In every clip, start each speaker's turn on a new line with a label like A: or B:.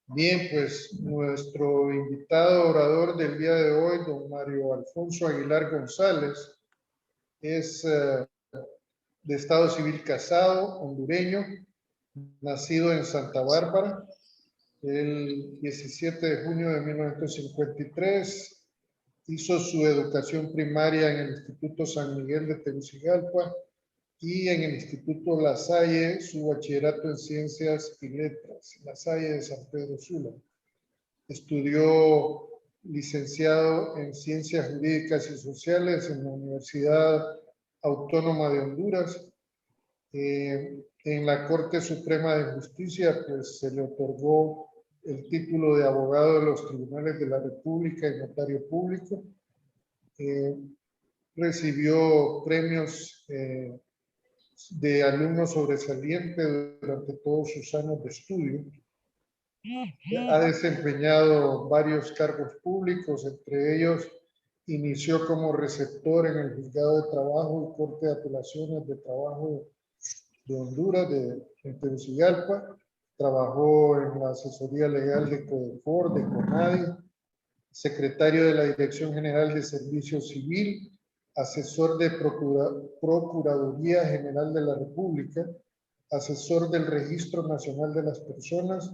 A: Bien, pues nuestro invitado orador del día de hoy, don Mario Alfonso Aguilar González, es de estado civil casado, hondureño, nacido en Santa Bárbara el 17 de junio de 1953. Hizo su educación primaria en el Instituto San Miguel de Tegucigalpa y en el Instituto La Salle su bachillerato en Ciencias y Letras, La Salle de San Pedro Sula. Estudió licenciado en Ciencias Jurídicas y Sociales en la Universidad Autónoma de Honduras. En la Corte Suprema de Justicia, pues se le otorgó el título de abogado de los tribunales de la República y notario público. Recibió premios de alumno sobresaliente durante todos sus años de estudio. Ha desempeñado varios cargos públicos, entre ellos inició como receptor en el Juzgado de Trabajo y Corte de Apelaciones de Trabajo de Honduras, en Tegucigalpa. Trabajó en la asesoría legal de CODEFOR, de CONADI, secretario de la Dirección General de Servicio Civil, asesor de Procuraduría General de la República, asesor del Registro Nacional de las Personas,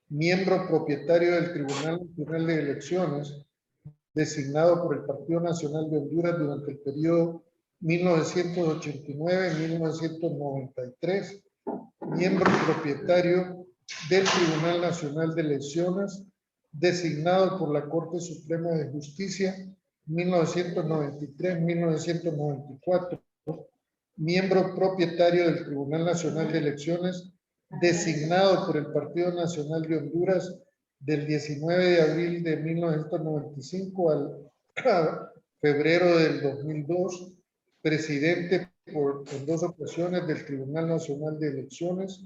A: miembro propietario del Tribunal Nacional de Elecciones, designado por el Partido Nacional de Honduras durante el periodo 1989-1993, miembro propietario del Tribunal Nacional de Elecciones, designado por la Corte Suprema de Justicia 1993-1994, miembro propietario del Tribunal Nacional de Elecciones, designado por el Partido Nacional de Honduras del 19 de abril de 1995 al febrero del 2002, presidente en 2 ocasiones del Tribunal Nacional de Elecciones,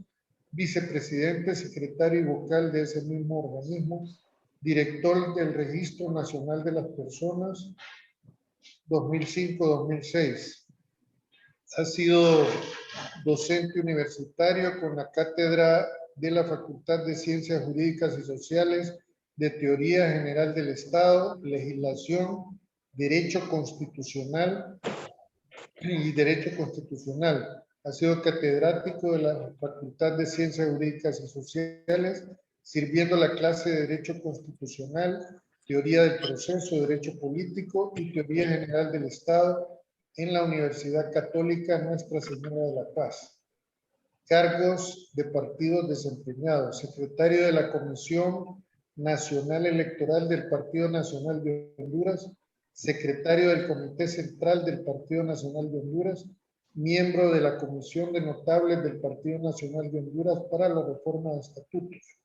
A: vicepresidente, secretario y vocal de ese mismo organismo, director del Registro Nacional de las Personas 2005-2006. Ha sido docente universitario con la cátedra de la Facultad de Ciencias Jurídicas y Sociales de Teoría General del Estado, Legislación, Derecho Constitucional y Derecho Constitucional. Ha sido catedrático de la Facultad de Ciencias Jurídicas y Sociales, sirviendo la clase de Derecho Constitucional, Teoría del Proceso, Derecho Político y Teoría General del Estado en la Universidad Católica Nuestra Señora de la Paz. Cargos de partidos desempeñados: secretario de la Comisión Nacional Electoral del Partido Nacional de Honduras, secretario del Comité Central del Partido Nacional de Honduras, miembro de la Comisión de Notables del Partido Nacional de Honduras para la reforma de estatutos.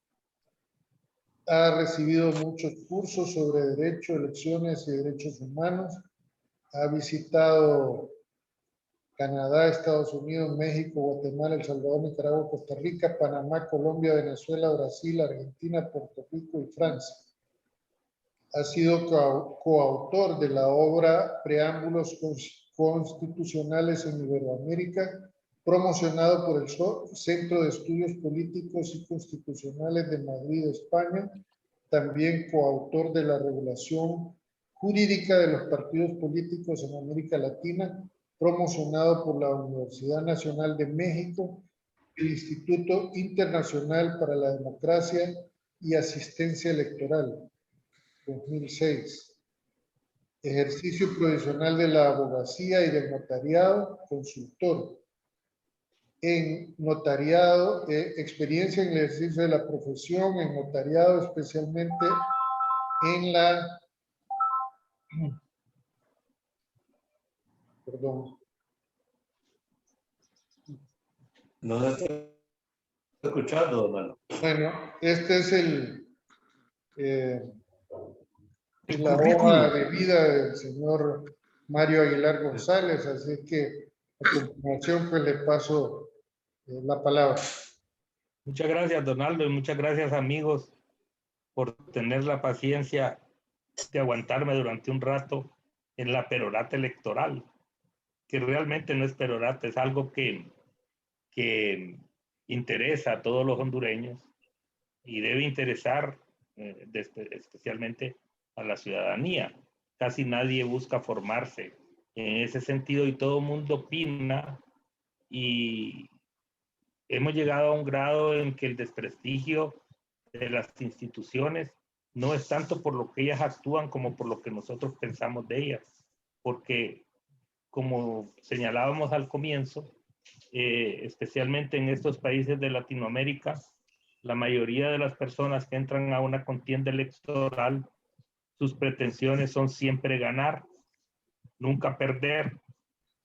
A: Ha recibido muchos cursos sobre derecho, elecciones y derechos humanos. Ha visitado Canadá, Estados Unidos, México, Guatemala, El Salvador, Nicaragua, Costa Rica, Panamá, Colombia, Venezuela, Brasil, Argentina, Puerto Rico y Francia. Ha sido coautor de la obra Preámbulos Constitucionales en Iberoamérica, promocionado por el Centro de Estudios Políticos y Constitucionales de Madrid, España. También coautor de la Regulación Jurídica de los Partidos Políticos en América Latina, promocionado por la Universidad Nacional de México, el Instituto Internacional para la Democracia y Asistencia Electoral, 2006. Ejercicio provisional de la abogacía y del notariado, consultor. En notariado, experiencia en el ejercicio de la profesión, en notariado, especialmente en la... Perdón.
B: No lo estoy escuchando, hermano.
A: Bueno, este es la hoja de vida del señor Mario Aguilar González, así que a continuación pues le paso la palabra.
C: Muchas gracias, Donaldo, y muchas gracias, amigos, por tener la paciencia de aguantarme durante un rato en la perorata electoral que realmente no es perorata, es algo que interesa a todos los hondureños y debe interesar especialmente a la ciudadanía. Casi nadie busca formarse en ese sentido y todo el mundo opina, y hemos llegado a un grado en que el desprestigio de las instituciones no es tanto por lo que ellas actúan como por lo que nosotros pensamos de ellas, porque como señalábamos al comienzo, especialmente en estos países de Latinoamérica, la mayoría de las personas que entran a una contienda electoral, sus pretensiones son siempre ganar, nunca perder,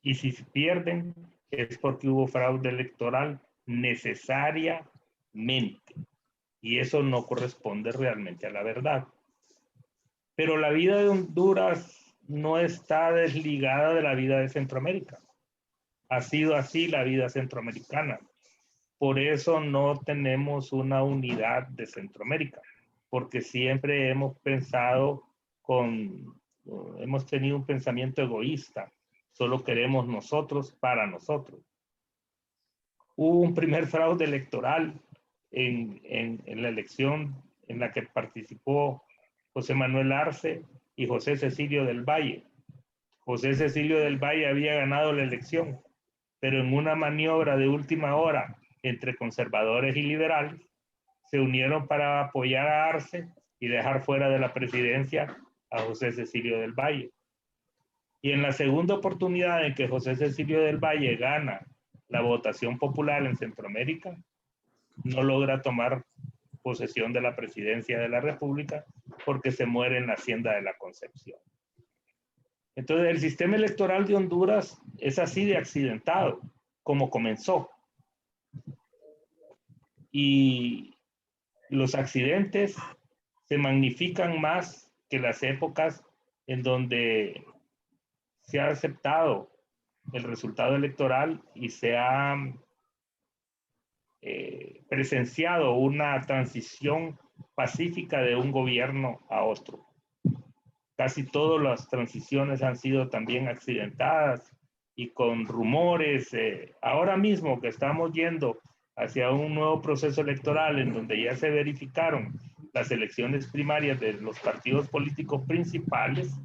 C: y si pierden es porque hubo fraude electoral necesariamente, y eso no corresponde realmente a la verdad. Pero la vida de Honduras no está desligada de la vida de Centroamérica. Ha sido así la vida centroamericana. Por eso no tenemos una unidad de Centroamérica, porque siempre hemos tenido un pensamiento egoísta. Solo queremos nosotros para nosotros. Hubo un primer fraude electoral en la elección en la que participó José Manuel Arce y José Cecilio del Valle. José Cecilio del Valle había ganado la elección, pero en una maniobra de última hora entre conservadores y liberales, se unieron para apoyar a Arce y dejar fuera de la presidencia a José Cecilio del Valle. Y en la segunda oportunidad en que José Cecilio del Valle gana la votación popular en Centroamérica, no logra tomar posesión de la presidencia de la República porque se muere en la Hacienda de la Concepción. Entonces, el sistema electoral de Honduras es así de accidentado, como comenzó. Y los accidentes se magnifican más que las épocas en donde se ha aceptado el resultado electoral y se ha presenciado una transición pacífica de un gobierno a otro. Casi todas las transiciones han sido también accidentadas y con rumores. Ahora mismo que estamos yendo hacia un nuevo proceso electoral en donde ya se verificaron las elecciones primarias de los partidos políticos principales,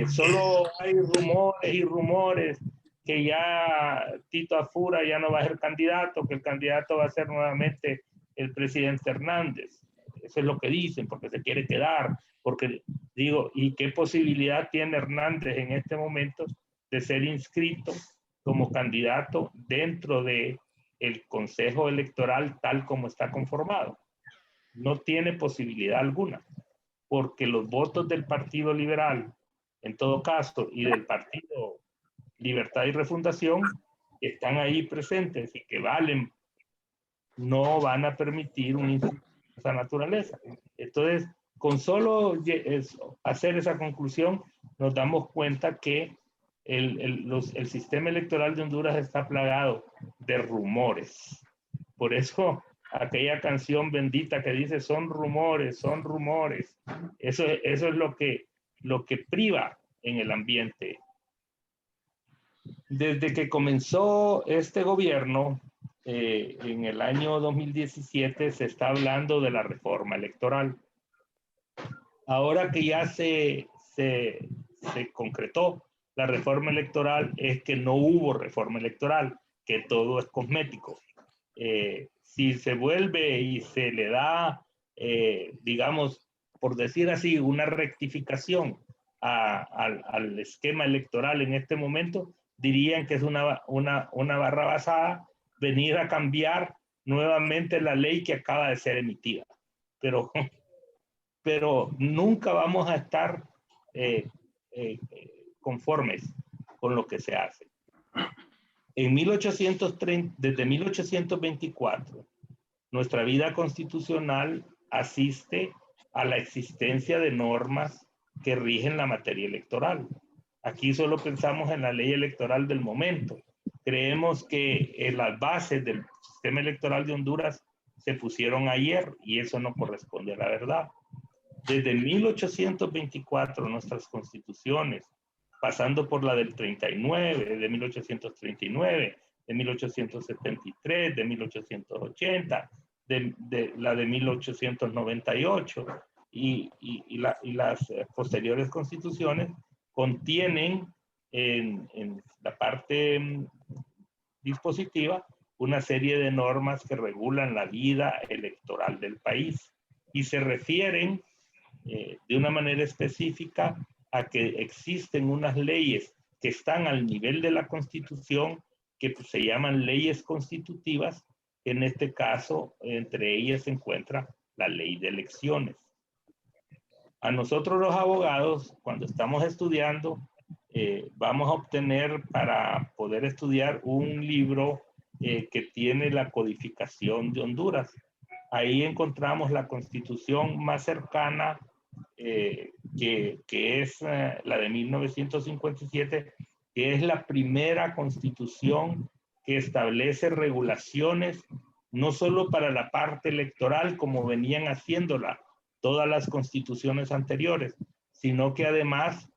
C: solo hay rumores y rumores que ya Tito Afura ya no va a ser candidato, que el candidato va a ser nuevamente el presidente Hernández. Eso es lo que dicen, porque se quiere quedar, porque digo, ¿y qué posibilidad tiene Hernández en este momento de ser inscrito como candidato dentro de el Consejo Electoral tal como está conformado? No tiene posibilidad alguna, porque los votos del Partido Liberal, en todo caso, y del Partido Libertad y Refundación, están ahí presentes y que valen, no van a permitir un instituto de esa naturaleza. Entonces, con solo hacer esa conclusión, nos damos cuenta que el sistema electoral de Honduras está plagado de rumores. Por eso, aquella canción bendita que dice son rumores, eso es lo que priva en el ambiente. Desde que comenzó este gobierno, en el año 2017, se está hablando de la reforma electoral. Ahora que ya se concretó la reforma electoral, es que no hubo reforma electoral, que todo es cosmético. Si se vuelve y se le da, digamos, por decir así, una rectificación al esquema electoral en este momento, dirían que es una barra basada venir a cambiar nuevamente la ley que acaba de ser emitida. Pero nunca vamos a estar conformes con lo que se hace. Desde 1824, nuestra vida constitucional asiste a la existencia de normas que rigen la materia electoral. Aquí solo pensamos en la ley electoral del momento. Creemos que las bases del sistema electoral de Honduras se pusieron ayer y eso no corresponde a la verdad. Desde 1824 nuestras constituciones pasando por la del 39, de 1839, de 1873, de 1880, la de 1898 y las posteriores constituciones contienen en la parte dispositiva una serie de normas que regulan la vida electoral del país y se refieren de una manera específica a que existen unas leyes que están al nivel de la Constitución que pues, se llaman leyes constitutivas. En este caso, entre ellas se encuentra la ley de elecciones. A nosotros los abogados, cuando estamos estudiando, vamos a obtener para poder estudiar un libro que tiene la codificación de Honduras. Ahí encontramos la constitución más cercana, que es la de 1957, que es la primera constitución que establece regulaciones no solo para la parte electoral, como venían haciéndola todas las constituciones anteriores, sino que además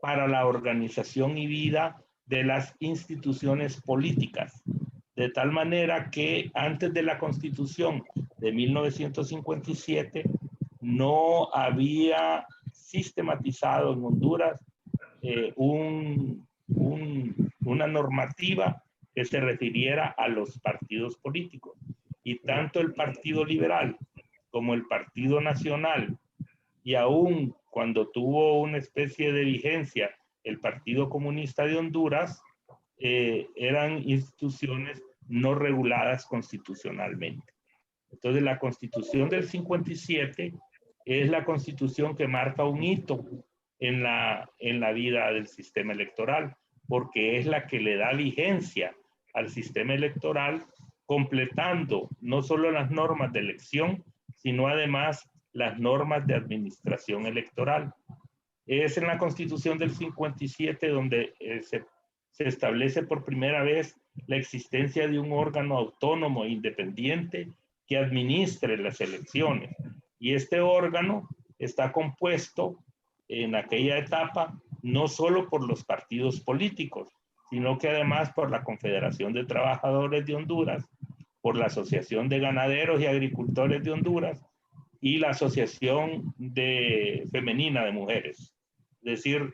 C: para la organización y vida de las instituciones políticas. De tal manera que antes de la Constitución de 1957 no había sistematizado en Honduras una normativa que se refiriera a los partidos políticos. Y tanto el Partido Liberal como el Partido Nacional, y aún cuando tuvo una especie de vigencia el Partido Comunista de Honduras, eran instituciones no reguladas constitucionalmente. Entonces, la Constitución del 57 es la Constitución que marca un hito en la vida del sistema electoral, porque es la que le da vigencia al sistema electoral, completando no solo las normas de elección, sino además las normas de administración electoral. Es en la Constitución del 57 donde se establece por primera vez la existencia de un órgano autónomo e independiente que administre las elecciones. Y este órgano está compuesto en aquella etapa no solo por los partidos políticos, sino que además por la Confederación de Trabajadores de Honduras, por la Asociación de Ganaderos y Agricultores de Honduras y la Asociación Femenina de Mujeres. Es decir,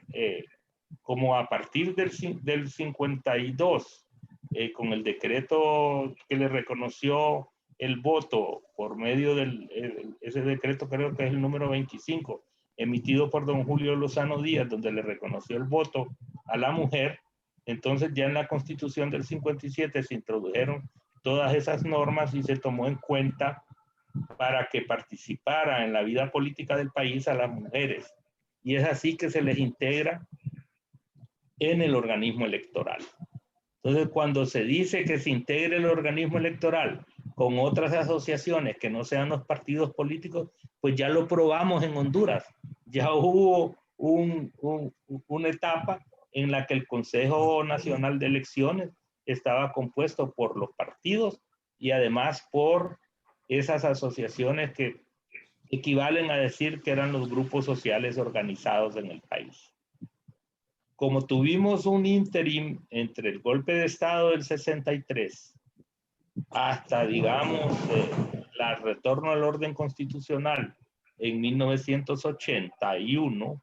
C: como a partir del 52, con el decreto que le reconoció el voto por medio ese decreto, creo que es el número 25, emitido por don Julio Lozano Díaz, donde le reconoció el voto a la mujer. Entonces ya en la Constitución del 57 se introdujeron todas esas normas y se tomó en cuenta para que participara en la vida política del país a las mujeres. Y es así que se les integra en el organismo electoral. Entonces, cuando se dice que se integre el organismo electoral con otras asociaciones que no sean los partidos políticos, pues ya lo probamos en Honduras. Ya hubo una etapa en la que el Consejo Nacional de Elecciones estaba compuesto por los partidos y además por esas asociaciones que equivalen a decir que eran los grupos sociales organizados en el país. Como tuvimos un ínterim entre el golpe de Estado del 63 hasta, digamos, el retorno al orden constitucional en 1981,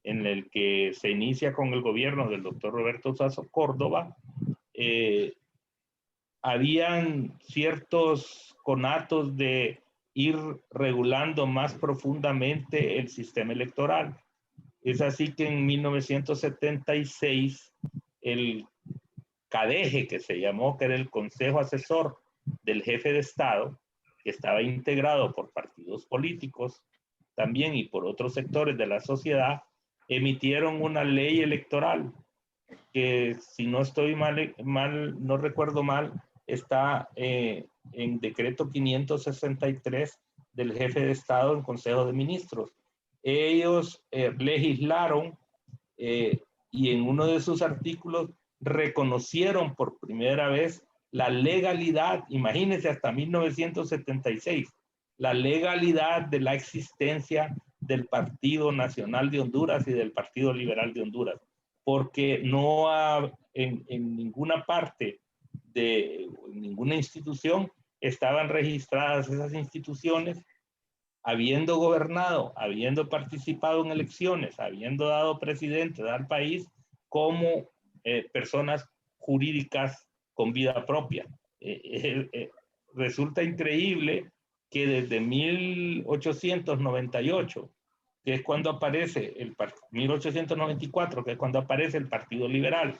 C: en el que se inicia con el gobierno del doctor Roberto Sazo Córdoba, habían ciertos conatos de ir regulando más profundamente el sistema electoral. Es así que en 1976 el CADEGE, que se llamó, que era el Consejo Asesor del Jefe de Estado, que estaba integrado por partidos políticos también y por otros sectores de la sociedad, emitieron una ley electoral que, si no estoy no recuerdo mal, está en decreto 563 del Jefe de Estado en Consejo de Ministros. Ellos legislaron y en uno de sus artículos reconocieron por primera vez la legalidad, imagínense, hasta 1976, la legalidad de la existencia del Partido Nacional de Honduras y del Partido Liberal de Honduras. porque no ha, en ninguna parte de ninguna institución estaban registradas esas instituciones, habiendo gobernado, habiendo participado en elecciones, habiendo dado presidente al país como personas jurídicas con vida propia. Resulta increíble que desde 1898, que es cuando aparece 1894, que es cuando aparece el Partido Liberal,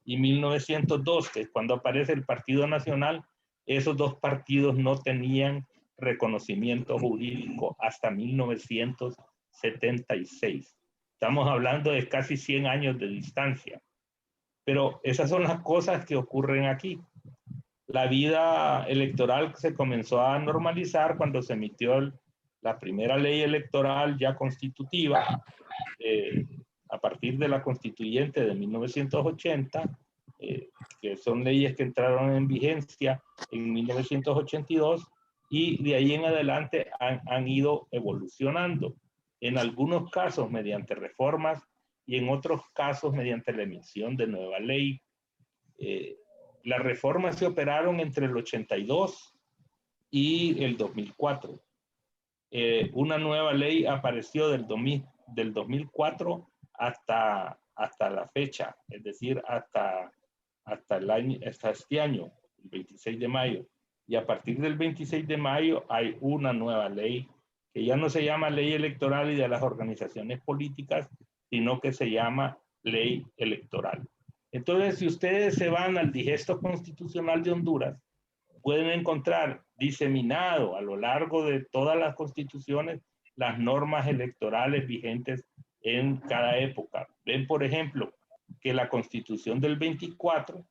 C: y 1902, que es cuando aparece el Partido Nacional, esos dos partidos no tenían reconocimiento jurídico hasta 1976. Estamos hablando de casi 100 años de distancia. Pero esas son las cosas que ocurren aquí. La vida electoral se comenzó a normalizar cuando se emitió la primera ley electoral ya constitutiva, a partir de la constituyente de 1980, que son leyes que entraron en vigencia en 1982, y de ahí en adelante han ido evolucionando. En algunos casos mediante reformas y en otros casos mediante la emisión de nueva ley. Las reformas se operaron entre el 82 y el 2004. Una nueva ley apareció del 2004 hasta la fecha, es decir, hasta este año, el 26 de mayo. Y a partir del 26 de mayo hay una nueva ley que ya no se llama Ley Electoral y de las Organizaciones Políticas, sino que se llama Ley Electoral. Entonces, si ustedes se van al Digesto Constitucional de Honduras, pueden encontrar diseminado a lo largo de todas las constituciones las normas electorales vigentes en cada época. Ven, por ejemplo, que la Constitución del 24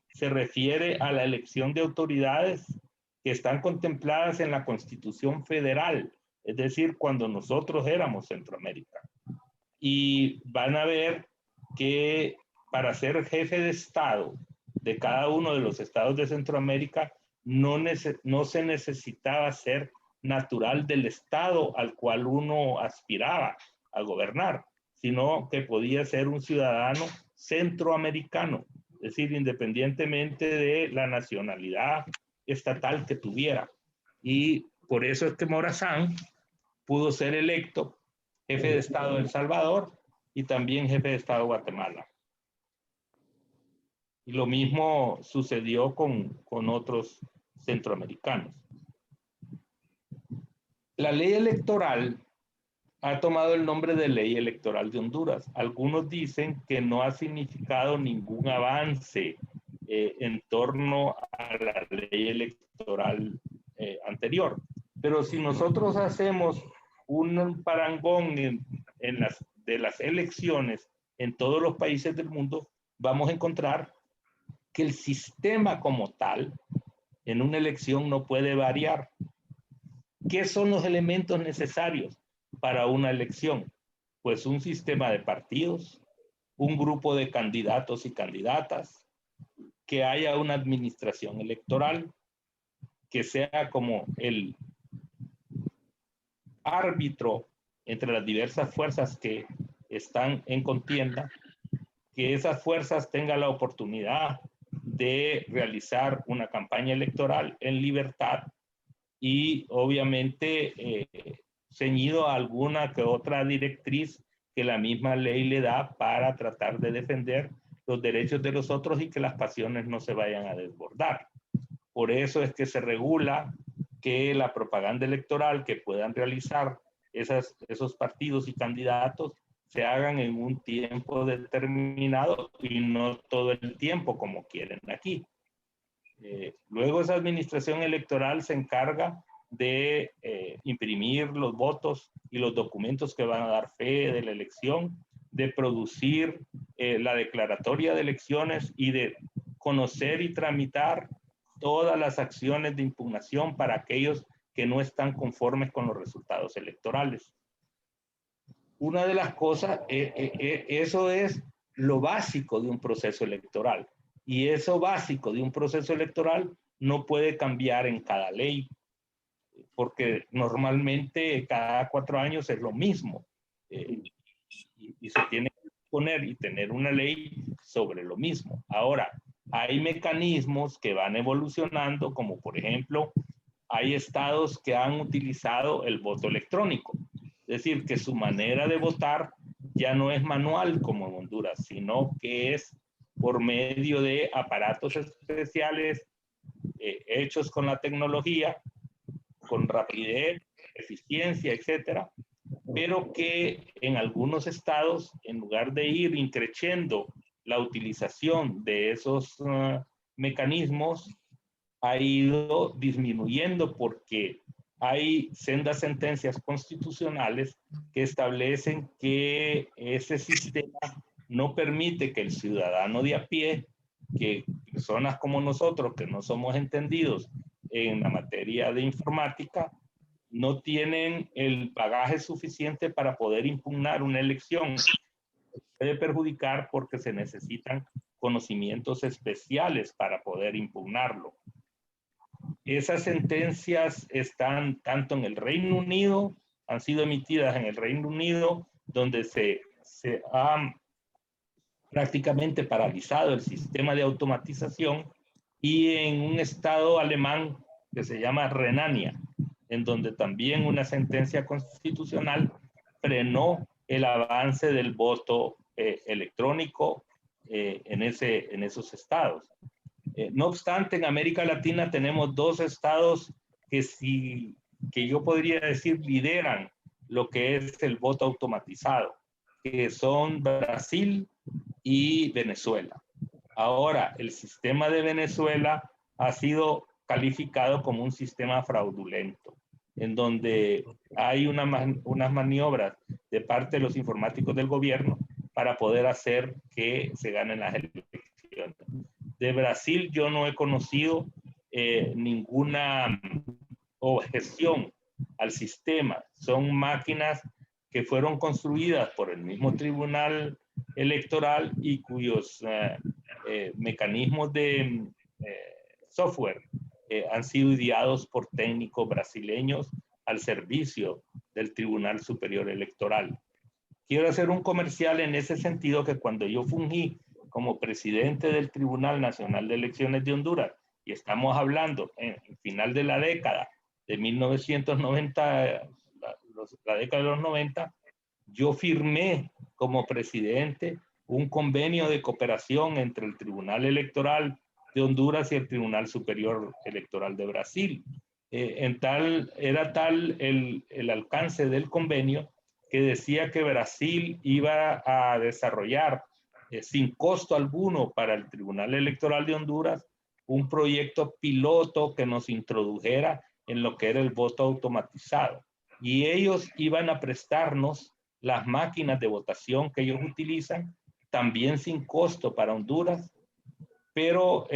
C: se refiere a la elección de autoridades que están contempladas en la Constitución Federal, es decir, cuando nosotros éramos Centroamérica. Y van a ver que para ser jefe de Estado de cada uno de los estados de Centroamérica no se necesitaba ser natural del estado al cual uno aspiraba a gobernar, sino que podía ser un ciudadano centroamericano, es decir, independientemente de la nacionalidad estatal que tuviera. Y por eso es que Morazán pudo ser electo jefe de Estado de El Salvador y también jefe de Estado de Guatemala. Y lo mismo sucedió con otros centroamericanos. La ley electoral ha tomado el nombre de Ley Electoral de Honduras. Algunos dicen que no ha significado ningún avance en torno a la ley electoral anterior. Pero si nosotros hacemos un parangón de las elecciones en todos los países del mundo, vamos a encontrar que el sistema como tal en una elección no puede variar. ¿Qué son los elementos necesarios para una elección? Pues un sistema de partidos, un grupo de candidatos y candidatas, que haya una administración electoral, que sea como el árbitro entre las diversas fuerzas que están en contienda, que esas fuerzas tengan la oportunidad de realizar una campaña electoral en libertad y obviamente ceñido a alguna que otra directriz que la misma ley le da para tratar de defender los derechos de los otros y que las pasiones no se vayan a desbordar. Por eso es que se regula que la propaganda electoral que puedan realizar esos partidos y candidatos se hagan en un tiempo determinado y no todo el tiempo como quieren aquí. Luego esa administración electoral se encarga de imprimir los votos y los documentos que van a dar fe de la elección, de producir la declaratoria de elecciones y de conocer y tramitar todas las acciones de impugnación para aquellos que no están conformes con los resultados electorales. Una de las cosas, eso es lo básico de un proceso electoral. Y eso básico de un proceso electoral no puede cambiar en cada ley, porque normalmente cada 4 años es lo mismo. Y se tiene poner y tener una ley sobre lo mismo. Ahora, hay mecanismos que van evolucionando, como por ejemplo, hay estados que han utilizado el voto electrónico. Es decir, que su manera de votar ya no es manual como en Honduras, sino que es por medio de aparatos especiales hechos con la tecnología, con rapidez, eficiencia, etcétera, pero que en algunos estados, en lugar de ir increciendo la utilización de esos mecanismos, ha ido disminuyendo porque hay sendas sentencias constitucionales que establecen que ese sistema no permite que el ciudadano de a pie, que personas como nosotros que no somos entendidos en la materia de informática, no tienen el bagaje suficiente para poder impugnar una elección. Puede perjudicar porque se necesitan conocimientos especiales para poder impugnarlo. Esas sentencias están tanto en el Reino Unido, han sido emitidas en el Reino Unido, donde se ha prácticamente paralizado el sistema de automatización, y en un estado alemán que se llama Renania, en donde también una sentencia constitucional frenó el avance del voto electrónico en esos estados. No obstante, en América Latina tenemos dos estados que yo podría decir lideran lo que es el voto automatizado, que son Brasil y Venezuela. Ahora, el sistema de Venezuela ha sido calificado como un sistema fraudulento, en donde hay unas maniobras de parte de los informáticos del gobierno para poder hacer que se ganen las elecciones. De Brasil yo no he conocido ninguna objeción al sistema. Son máquinas que fueron construidas por el mismo Tribunal Electoral y cuyos mecanismos de software han sido ideados por técnicos brasileños al servicio del Tribunal Superior Electoral. Quiero hacer un comercial en ese sentido, que cuando yo fungí como presidente del Tribunal Nacional de Elecciones de Honduras, y estamos hablando en el final de la década de 1990, la década de los 90, yo firmé como presidente un convenio de cooperación entre el Tribunal Electoral de Honduras y el Tribunal Superior Electoral de Brasil. Era tal el alcance del convenio que decía que Brasil iba a desarrollar sin costo alguno para el Tribunal Electoral de Honduras un proyecto piloto que nos introdujera en lo que era el voto automatizado. Y ellos iban a prestarnos las máquinas de votación que ellos utilizan, también sin costo para Honduras, pero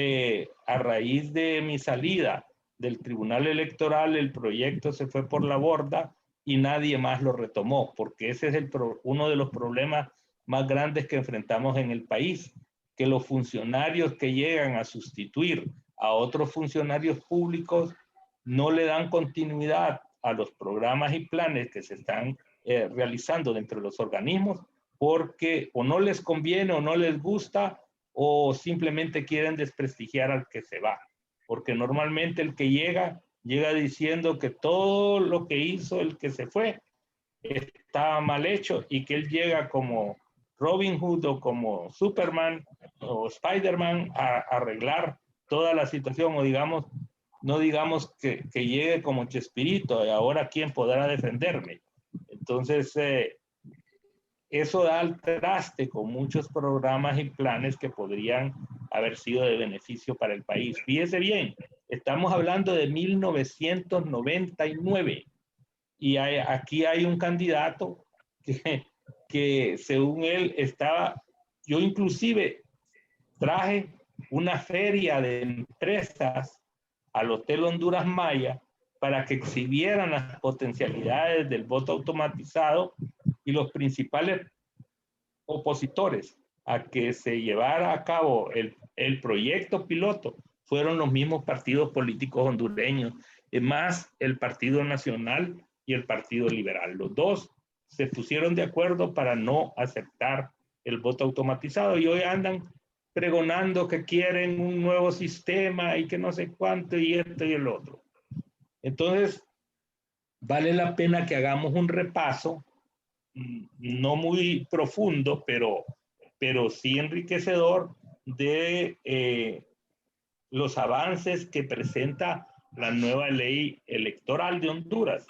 C: a raíz de mi salida del Tribunal Electoral, el proyecto se fue por la borda y nadie más lo retomó, porque ese es uno de los problemas más grandes que enfrentamos en el país, que los funcionarios que llegan a sustituir a otros funcionarios públicos no le dan continuidad a los programas y planes que se están realizando dentro de los organismos, porque o no les conviene o no les gusta, o simplemente quieren desprestigiar al que se va, porque normalmente el que llega diciendo que todo lo que hizo el que se fue estaba mal hecho, y que él llega como Robin Hood o como Superman o Spider-Man a arreglar toda la situación, o digamos, no digamos que llegue como Chespirito, y ahora quién podrá defenderme. Entonces, eso da al traste con muchos programas y planes que podrían haber sido de beneficio para el país. Fíjese bien, estamos hablando de 1999 y aquí hay un candidato que según él yo inclusive traje una feria de empresas al Hotel Honduras Maya para que exhibieran las potencialidades del voto automatizado, y los principales opositores a que se llevara a cabo el proyecto piloto fueron los mismos partidos políticos hondureños, más el Partido Nacional y el Partido Liberal. Los dos se pusieron de acuerdo para no aceptar el voto automatizado y hoy andan pregonando que quieren un nuevo sistema y que no sé cuánto y esto y el otro. Entonces, vale la pena que hagamos un repaso, no muy profundo, pero sí enriquecedor de los avances que presenta la nueva ley electoral de Honduras.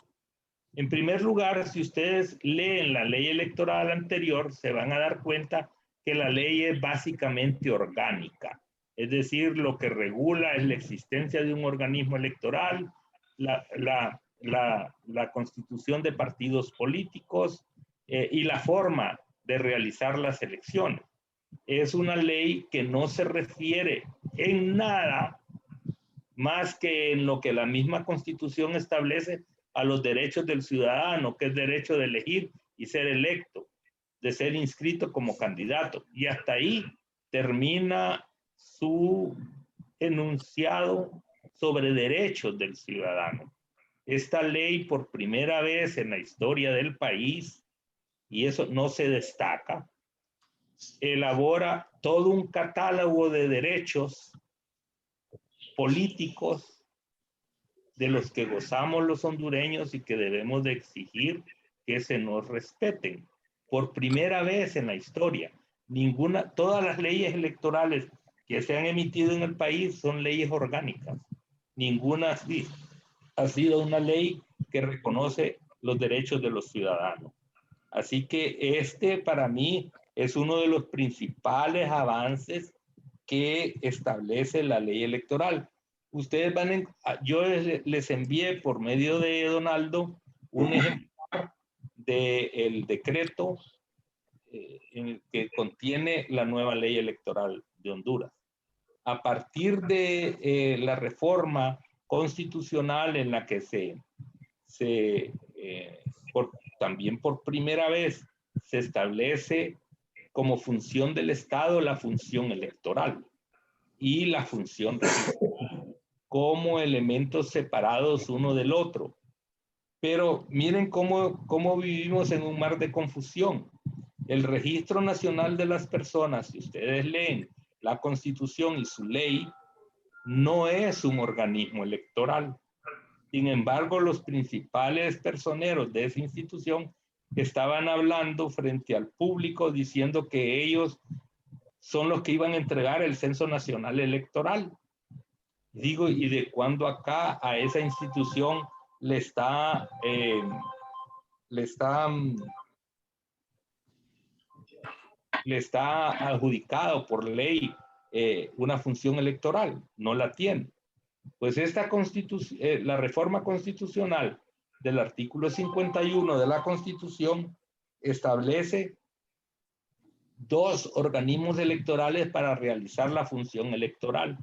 C: En primer lugar, si ustedes leen la ley electoral anterior, se van a dar cuenta que la ley es básicamente orgánica. Es decir, lo que regula es la existencia de un organismo electoral, la constitución de partidos políticos y la forma de realizar las elecciones. Es una ley que no se refiere en nada más que en lo que la misma Constitución establece a los derechos del ciudadano, que es derecho de elegir y ser electo, de ser inscrito como candidato. Y hasta ahí termina su enunciado sobre derechos del ciudadano. Esta ley, por primera vez en la historia del país, y eso no se destaca, elabora todo un catálogo de derechos políticos de los que gozamos los hondureños y que debemos de exigir que se nos respeten. Por primera vez en la historia, todas las leyes electorales que se han emitido en el país son leyes orgánicas. Ninguna ha sido una ley que reconoce los derechos de los ciudadanos. Así que para mí es uno de los principales avances que establece la ley electoral. Ustedes yo les envié por medio de Donaldo un ejemplar del decreto en el que contiene la nueva ley electoral de Honduras. A partir de la reforma constitucional en la que también por primera vez se establece como función del Estado la función electoral y la función regional como elementos separados uno del otro. Pero miren cómo vivimos en un mar de confusión. El Registro Nacional de las Personas, si ustedes leen la Constitución y su ley, no es un organismo electoral. Sin embargo, los principales personeros de esa institución estaban hablando frente al público diciendo que ellos son los que iban a entregar el Censo Nacional Electoral. Digo, ¿y de cuándo acá a esa institución le está adjudicado por ley una función electoral? No la tiene. Pues la reforma constitucional del artículo 51 de la Constitución establece 2 organismos electorales para realizar la función electoral.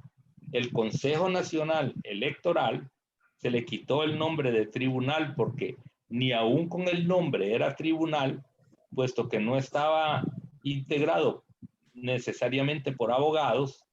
C: El Consejo Nacional Electoral se le quitó el nombre de tribunal porque ni aún con el nombre era tribunal, puesto que no estaba integrado necesariamente por abogados,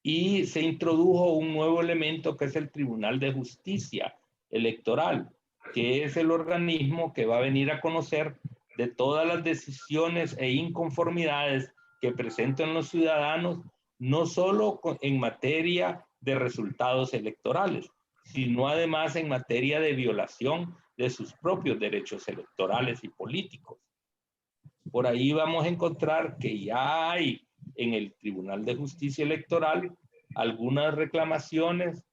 C: y se introdujo un nuevo elemento que es el Tribunal de Justicia Electoral, que es el organismo que va a venir a conocer de todas las decisiones e inconformidades que presenten los ciudadanos, no solo en materia de resultados electorales, sino además en materia de violación de sus propios derechos electorales y políticos. Por ahí vamos a encontrar que ya hay en el Tribunal de Justicia Electoral algunas reclamaciones,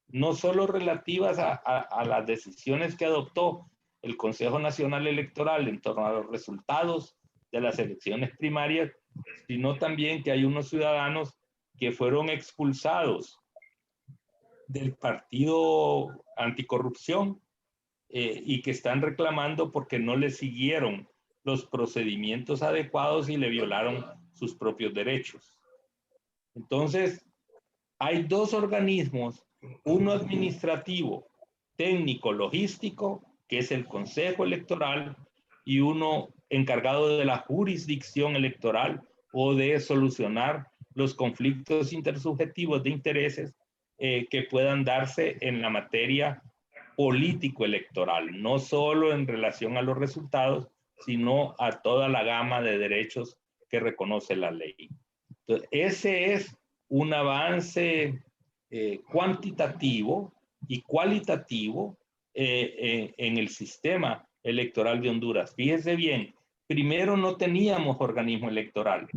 C: no solo relativas a las decisiones que adoptó el Consejo Nacional Electoral en torno a los resultados de las elecciones primarias, sino también que hay unos ciudadanos que fueron expulsados del partido anticorrupción y que están reclamando porque no le siguieron los procedimientos adecuados y le violaron sus propios derechos. Entonces, hay 2 organismos, uno administrativo, técnico, logístico, que es el Consejo Electoral, y uno encargado de la jurisdicción electoral o de solucionar los conflictos intersubjetivos de intereses que puedan darse en la materia político-electoral, no solo en relación a los resultados, sino a toda la gama de derechos que reconoce la ley. Entonces, ese es un avance cuantitativo y cualitativo en el sistema electoral de Honduras. Fíjese bien, primero no teníamos organismo electoral.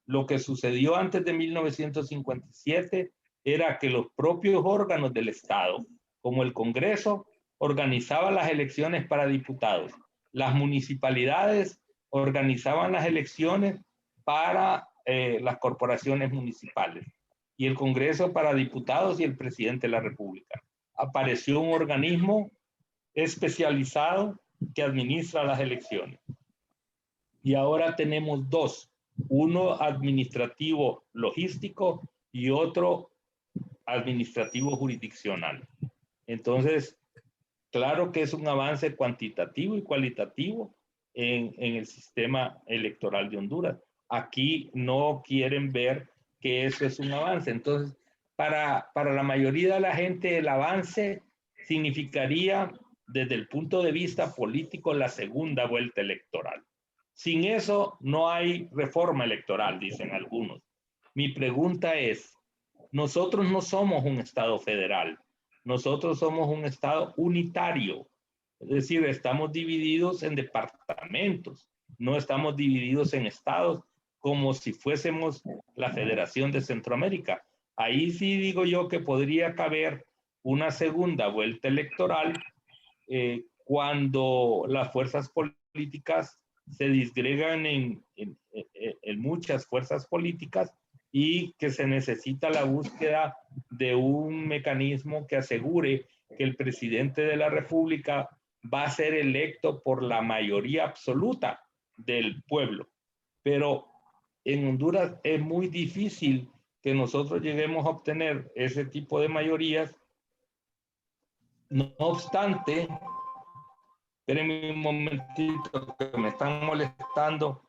C: Lo que sucedió antes de 1957 era que los propios órganos del Estado, como el Congreso, organizaban las elecciones para diputados. Las municipalidades organizaban las elecciones para las corporaciones municipales y el Congreso para diputados y el presidente de la República. Apareció un organismo especializado que administra las elecciones. Y ahora tenemos dos, uno administrativo logístico y otro administrativo jurisdiccional. Entonces, claro que es un avance cuantitativo y cualitativo en el sistema electoral de Honduras. Aquí no quieren ver que eso es un avance. Entonces, para la mayoría de la gente, el avance significaría, desde el punto de vista político, la segunda vuelta electoral. Sin eso, no hay reforma electoral, dicen algunos. Mi pregunta es, nosotros no somos un Estado federal, nosotros somos un Estado unitario. Es decir, estamos divididos en departamentos, no estamos divididos en estados como si fuésemos la Federación de Centroamérica. Ahí sí digo yo que podría caber una segunda vuelta electoral cuando las fuerzas políticas se disgregan en muchas fuerzas políticas y que se necesita la búsqueda de un mecanismo que asegure que el presidente de la República va a ser electo por la mayoría absoluta del pueblo. Pero en Honduras es muy difícil que nosotros lleguemos a obtener ese tipo de mayorías. No obstante, espérenme un momentito que me están molestando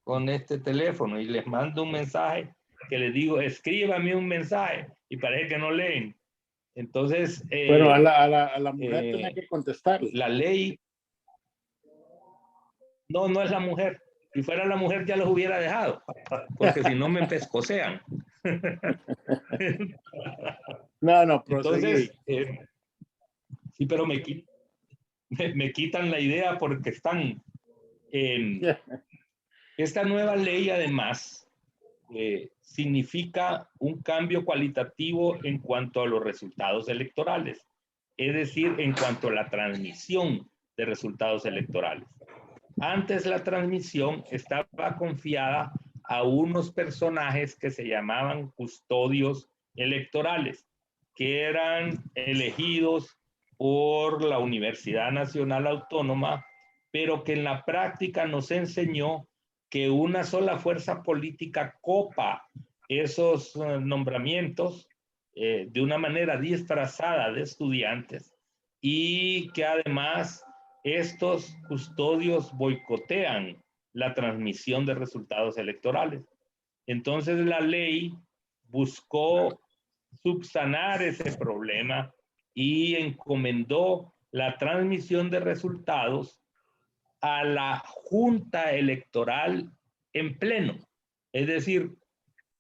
C: con este teléfono y les mando un mensaje que les digo, escríbame un mensaje y parece que no leen. Entonces,
D: bueno, a la mujer tenía que contestarle.
C: La ley, no es la mujer. Si fuera la mujer ya los hubiera dejado, porque si no me pescocean.
D: No,
C: entonces, sí, pero me quitan la idea porque están... esta nueva ley, además, significa un cambio cualitativo en cuanto a los resultados electorales, es decir, en cuanto a la transmisión de resultados electorales. Antes la transmisión estaba confiada a unos personajes que se llamaban custodios electorales, que eran elegidos por la Universidad Nacional Autónoma, pero que en la práctica nos enseñó que una sola fuerza política copa esos nombramientos de una manera disfrazada de estudiantes y que además estos custodios boicotean la transmisión de resultados electorales. Entonces la ley buscó subsanar ese problema y encomendó la transmisión de resultados a la Junta Electoral en pleno. Es decir,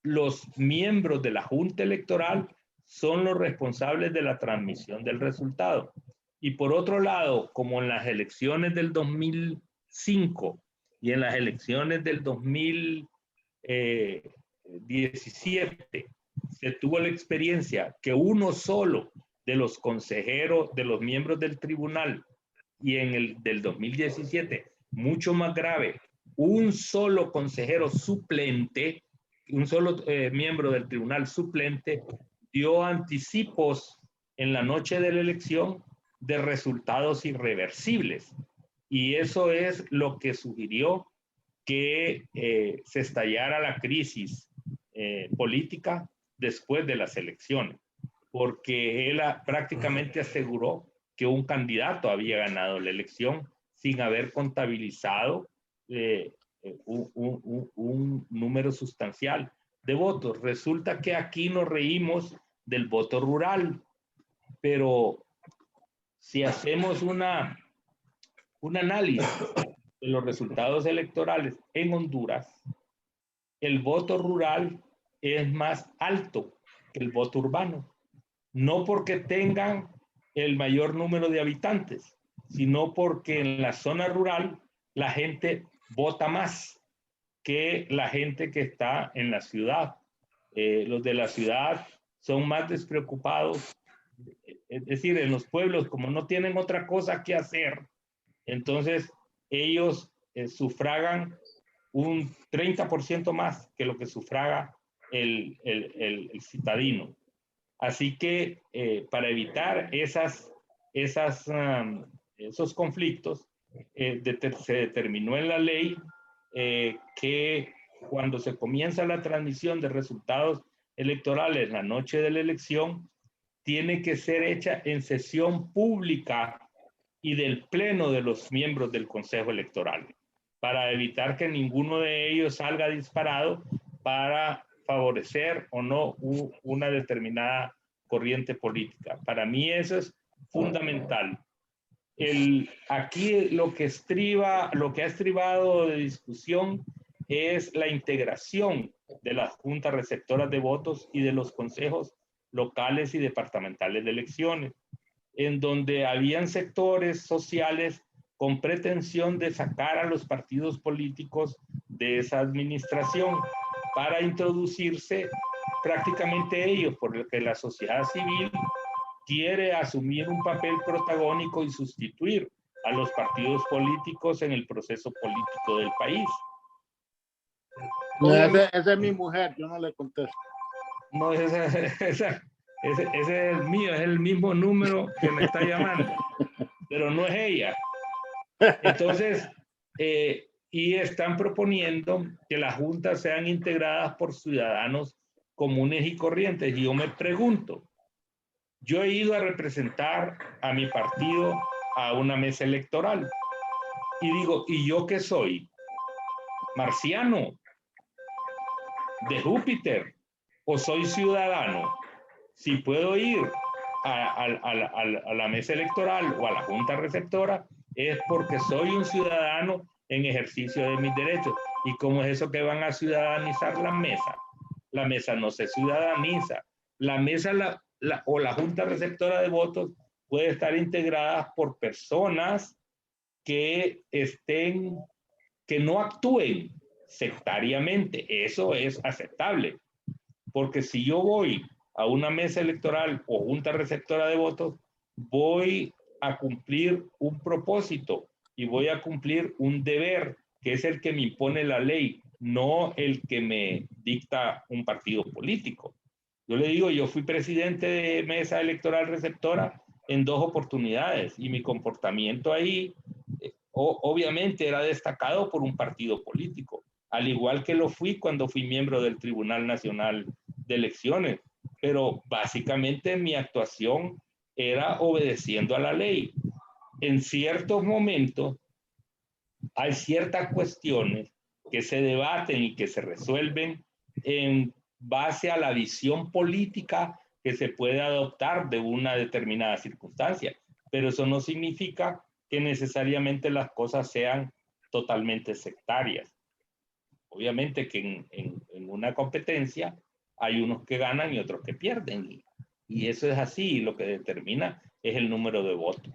C: los miembros de la Junta Electoral son los responsables de la transmisión del resultado. Y por otro lado, como en las elecciones del 2005 y en las elecciones del 2017, se tuvo la experiencia que uno solo de los consejeros, de los miembros del tribunal, y en el del 2017, mucho más grave, un solo consejero suplente, un solo miembro del tribunal suplente, dio anticipos en la noche de la elección de resultados irreversibles. Y eso es lo que sugirió que se estallara la crisis política después de las elecciones, porque él prácticamente aseguró que un candidato había ganado la elección sin haber contabilizado un número sustancial de votos. Resulta que aquí nos reímos del voto rural, pero si hacemos un análisis de los resultados electorales en Honduras, el voto rural es más alto que el voto urbano. No porque tengan el mayor número de habitantes, sino porque en la zona rural la gente vota más que la gente que está en la ciudad. Los de la ciudad son más despreocupados. Es decir, en los pueblos, como no tienen otra cosa que hacer, entonces ellos sufragan un 30% más que lo que sufraga el citadino. Así que para evitar esos conflictos, se determinó en la ley que cuando se comienza la transmisión de resultados electorales la noche de la elección, tiene que ser hecha en sesión pública y del pleno de los miembros del Consejo Electoral, para evitar que ninguno de ellos salga disparado para favorecer o no una determinada corriente política. Para mí eso es fundamental. Aquí lo que ha estribado de discusión es la integración de las juntas receptoras de votos y de los consejos locales y departamentales de elecciones, en donde habían sectores sociales con pretensión de sacar a los partidos políticos de esa administración para introducirse prácticamente ellos, porque la sociedad civil quiere asumir un papel protagónico y sustituir a los partidos políticos en el proceso político del país.
D: No, esa es mi mujer, yo no le contesto.
C: No, ese es el mío, es el mismo número que me está llamando, pero no es ella. Entonces, y están proponiendo que las juntas sean integradas por ciudadanos comunes y corrientes. Y yo me pregunto, yo he ido a representar a mi partido a una mesa electoral y digo, ¿y yo qué soy? ¿Marciano? ¿De Júpiter? ¿O soy ciudadano? Si puedo ir a la mesa electoral o a la junta receptora, es porque soy un ciudadano en ejercicio de mis derechos. ¿Y cómo es eso que van a ciudadanizar la mesa? La mesa no se ciudadaniza. La mesa o la junta receptora de votos puede estar integrada por personas que no actúen sectariamente. Eso es aceptable. Porque si yo voy a una mesa electoral o junta receptora de votos, voy a cumplir un propósito y voy a cumplir un deber, que es el que me impone la ley, no el que me dicta un partido político. Yo le digo, yo fui presidente de mesa electoral receptora en 2 oportunidades y mi comportamiento ahí obviamente era destacado por un partido político, al igual que lo fui cuando fui miembro del Tribunal Nacional de Elecciones, pero básicamente mi actuación era obedeciendo a la ley. En ciertos momentos hay ciertas cuestiones que se debaten y que se resuelven en base a la visión política que se puede adoptar de una determinada circunstancia, pero eso no significa que necesariamente las cosas sean totalmente sectarias. Obviamente que en una competencia hay unos que ganan y otros que pierden, y eso es así, y lo que determina es el número de votos.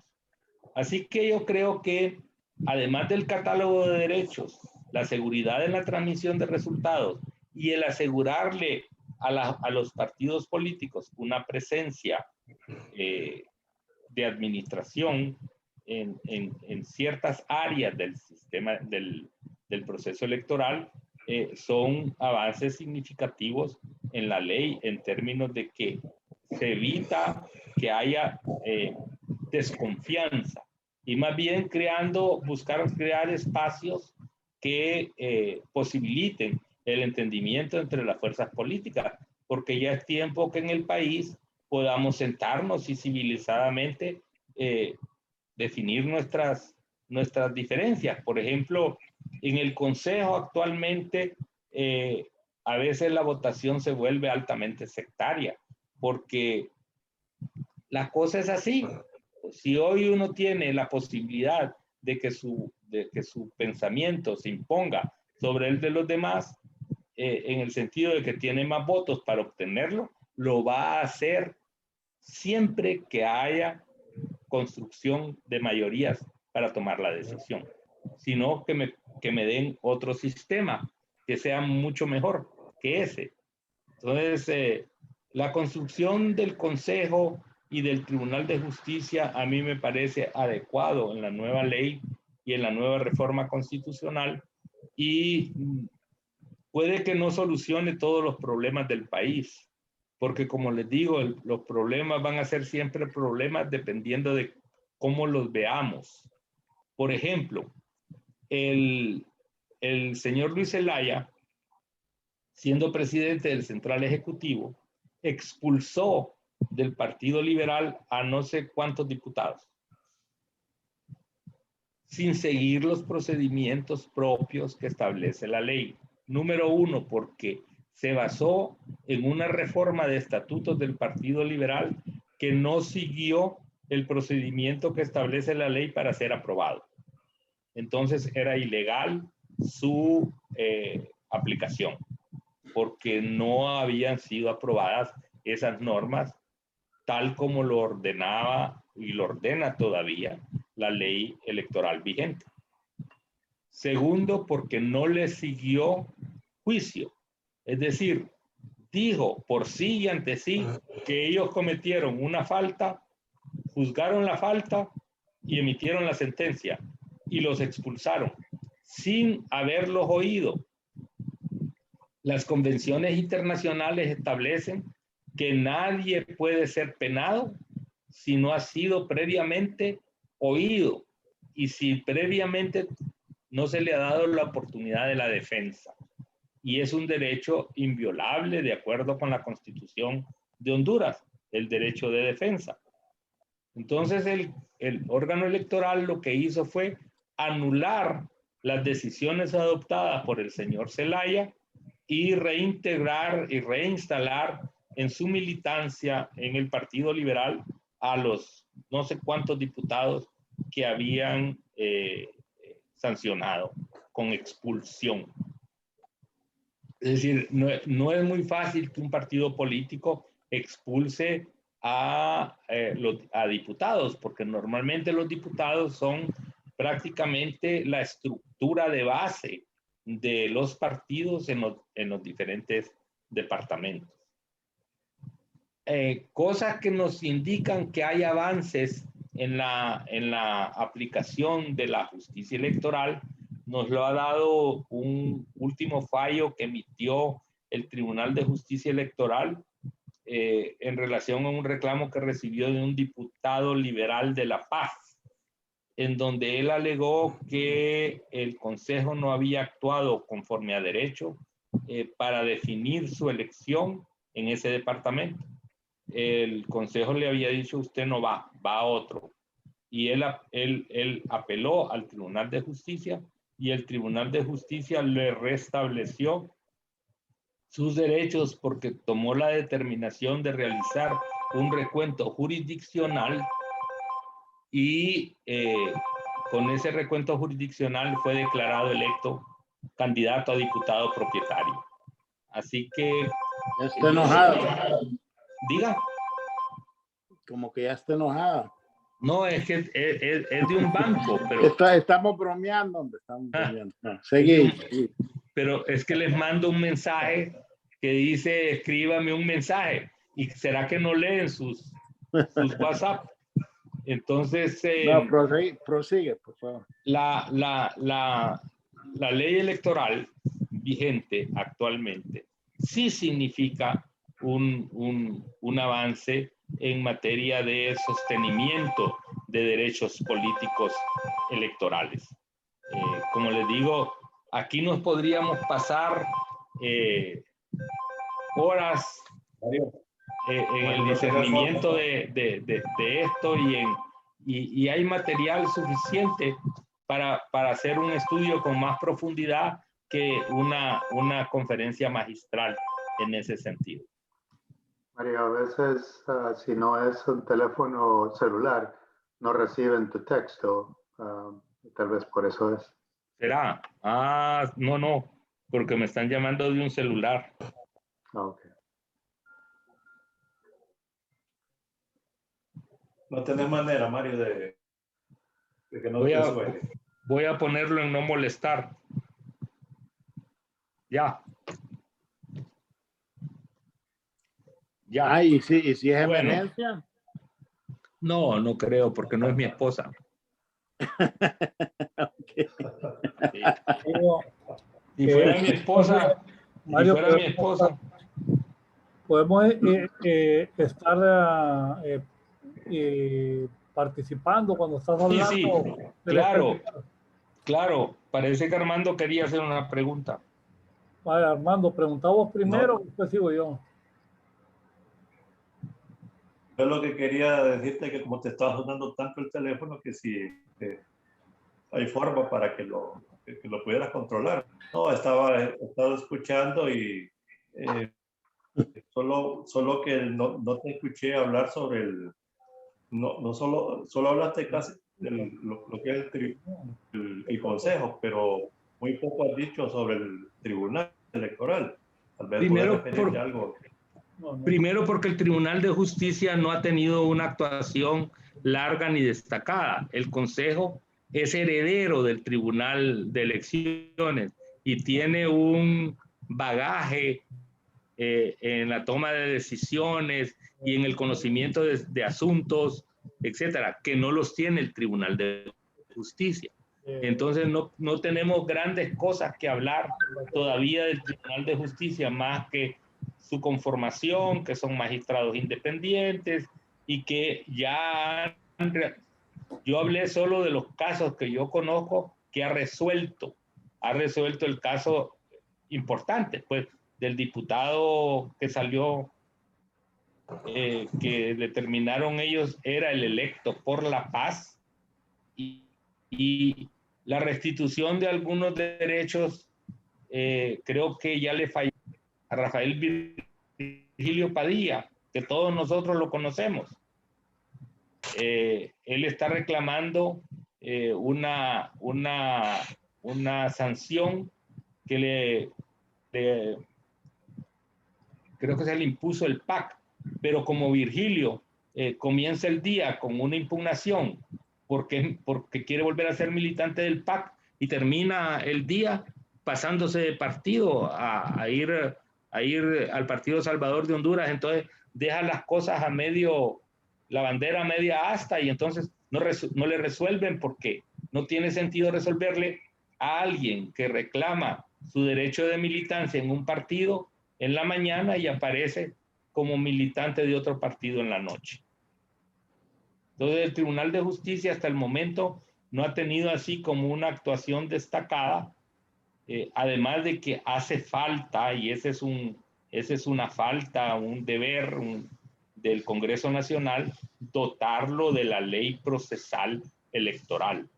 C: Así que yo creo que además del catálogo de derechos, la seguridad en la transmisión de resultados y el asegurarle a los partidos políticos una presencia de administración en ciertas áreas del sistema del proceso electoral, son avances significativos en la ley en términos de que se evita que haya desconfianza y más bien buscar crear espacios que posibiliten el entendimiento entre las fuerzas políticas, porque ya es tiempo que en el país podamos sentarnos y civilizadamente definir nuestras diferencias. Por ejemplo, en el Consejo actualmente a veces la votación se vuelve altamente sectaria, porque la cosa es así. Si hoy uno tiene la posibilidad de que su pensamiento se imponga sobre el de los demás, en el sentido de que tiene más votos para obtenerlo, lo va a hacer siempre que haya construcción de mayorías para tomar la decisión, sino que me den otro sistema que sea mucho mejor que ese. Entonces, la construcción del Consejo y del Tribunal de Justicia a mí me parece adecuado en la nueva ley y en la nueva reforma constitucional, y puede que no solucione todos los problemas del país, porque como les digo, los problemas van a ser siempre problemas dependiendo de cómo los veamos. Por ejemplo, el señor Luis Zelaya, siendo presidente del Central Ejecutivo, expulsó del Partido Liberal a no sé cuántos diputados, sin seguir los procedimientos propios que establece la ley. Número uno, porque se basó en una reforma de estatutos del Partido Liberal que no siguió el procedimiento que establece la ley para ser aprobado. Entonces era ilegal su aplicación, porque no habían sido aprobadas esas normas tal como lo ordenaba y lo ordena todavía la ley electoral vigente. Segundo, porque no le siguió juicio. Es decir, dijo por sí y ante sí que ellos cometieron una falta, juzgaron la falta y emitieron la sentencia y los expulsaron sin haberlos oído. Las convenciones internacionales establecen que nadie puede ser penado si no ha sido previamente oído y si previamente no se le ha dado la oportunidad de la defensa. Y es un derecho inviolable de acuerdo con la Constitución de Honduras, el derecho de defensa. Entonces el órgano electoral lo que hizo fue anular las decisiones adoptadas por el señor Zelaya y reintegrar y reinstalar en su militancia en el Partido Liberal a los no sé cuántos diputados que habían sancionado con expulsión. Es decir, no es muy fácil que un partido político expulse a diputados, porque normalmente los diputados son prácticamente la estructura de base de los partidos en los diferentes departamentos. Cosas que nos indican que hay avances en la aplicación de la justicia electoral nos lo ha dado un último fallo que emitió el Tribunal de Justicia Electoral en relación a un reclamo que recibió de un diputado liberal de La Paz, en donde él alegó que el Consejo no había actuado conforme a derecho para definir su elección en ese departamento. El Consejo le había dicho, usted no va, va a otro. Y él apeló al Tribunal de Justicia y el Tribunal de Justicia le restableció sus derechos porque tomó la determinación de realizar un recuento jurisdiccional y con ese recuento jurisdiccional fue declarado electo candidato a diputado propietario. Así que...
D: Está enojado.
C: Diga.
D: Como que ya está enojada.
C: No, es que es de un banco, pero...
D: Estamos bromeando, estamos bromeando. No, seguí.
C: Pero es que les mando un mensaje que dice, escríbame un mensaje. ¿Y será que no leen sus WhatsApp? Entonces...
D: no, prosigue, por favor.
C: La ley electoral vigente actualmente sí significa un avance en materia de sostenimiento de derechos políticos electorales. Como les digo, aquí nos podríamos pasar horas en el discernimiento de esto y hay material suficiente para hacer un estudio con más profundidad que una conferencia magistral en ese sentido.
E: María, a veces si no es un teléfono celular, no reciben tu texto. tal vez por eso es.
C: ¿Será? Ah, no, no, porque me están llamando de un celular.
E: Ah, ok.
B: No tenés manera, Mario, de que no
C: Voy
B: te
C: a,
B: suene.
C: voy a ponerlo en no molestar. Ya. Ya.
D: Ah, y si es
C: Bueno.
D: emergencia.
C: No, no creo, porque no es mi esposa.
D: Okay.
C: Sí.
F: Digo,
C: Si fuera mi esposa, si
F: Mario,
C: fuera mi esposa,
F: podemos estar participando cuando estás
C: sí, sí,
F: hablando.
C: claro, claro. Parece que Armando quería hacer una pregunta.
F: Vale, Armando, preguntamos primero,
B: No.
F: después sigo yo.
B: Yo lo que quería decirte es que como te estaba sonando tanto el teléfono, que si hay forma para que lo pudieras controlar. No, estaba escuchando y solo que no te escuché hablar sobre no solo hablaste casi lo que es el consejo, pero muy poco has dicho sobre el tribunal electoral. Tal vez puedes
C: Primero,
B: referirte a algo.
C: primero porque el Tribunal de Justicia no ha tenido una actuación larga ni destacada. El Consejo es heredero del Tribunal de Elecciones y tiene un bagaje en la toma de decisiones y en el conocimiento de asuntos, etcétera, que no los tiene el Tribunal de Justicia. Entonces no tenemos grandes cosas que hablar todavía del Tribunal de Justicia, más que su conformación, que son magistrados independientes y que ya yo hablé solo de los casos que yo conozco que ha resuelto el caso importante, pues, del diputado que salió, que determinaron ellos era el electo por la paz y la restitución de algunos derechos, creo que ya le falló a Rafael Virgilio Padilla, que todos nosotros lo conocemos. Él está reclamando una sanción que creo que se le impuso el PAC, pero como Virgilio comienza el día con una impugnación porque quiere volver a ser militante del PAC y termina el día pasándose de partido a ir al Partido Salvador de Honduras, entonces deja las cosas a medio, la bandera a media asta y entonces no le resuelven porque no tiene sentido resolverle a alguien que reclama su derecho de militancia en un partido en la mañana y aparece como militante de otro partido en la noche. Entonces el Tribunal de Justicia hasta el momento no ha tenido así como una actuación destacada, además de que hace falta, y ese es una falta, un deber del Congreso Nacional, dotarlo de la ley procesal electoral,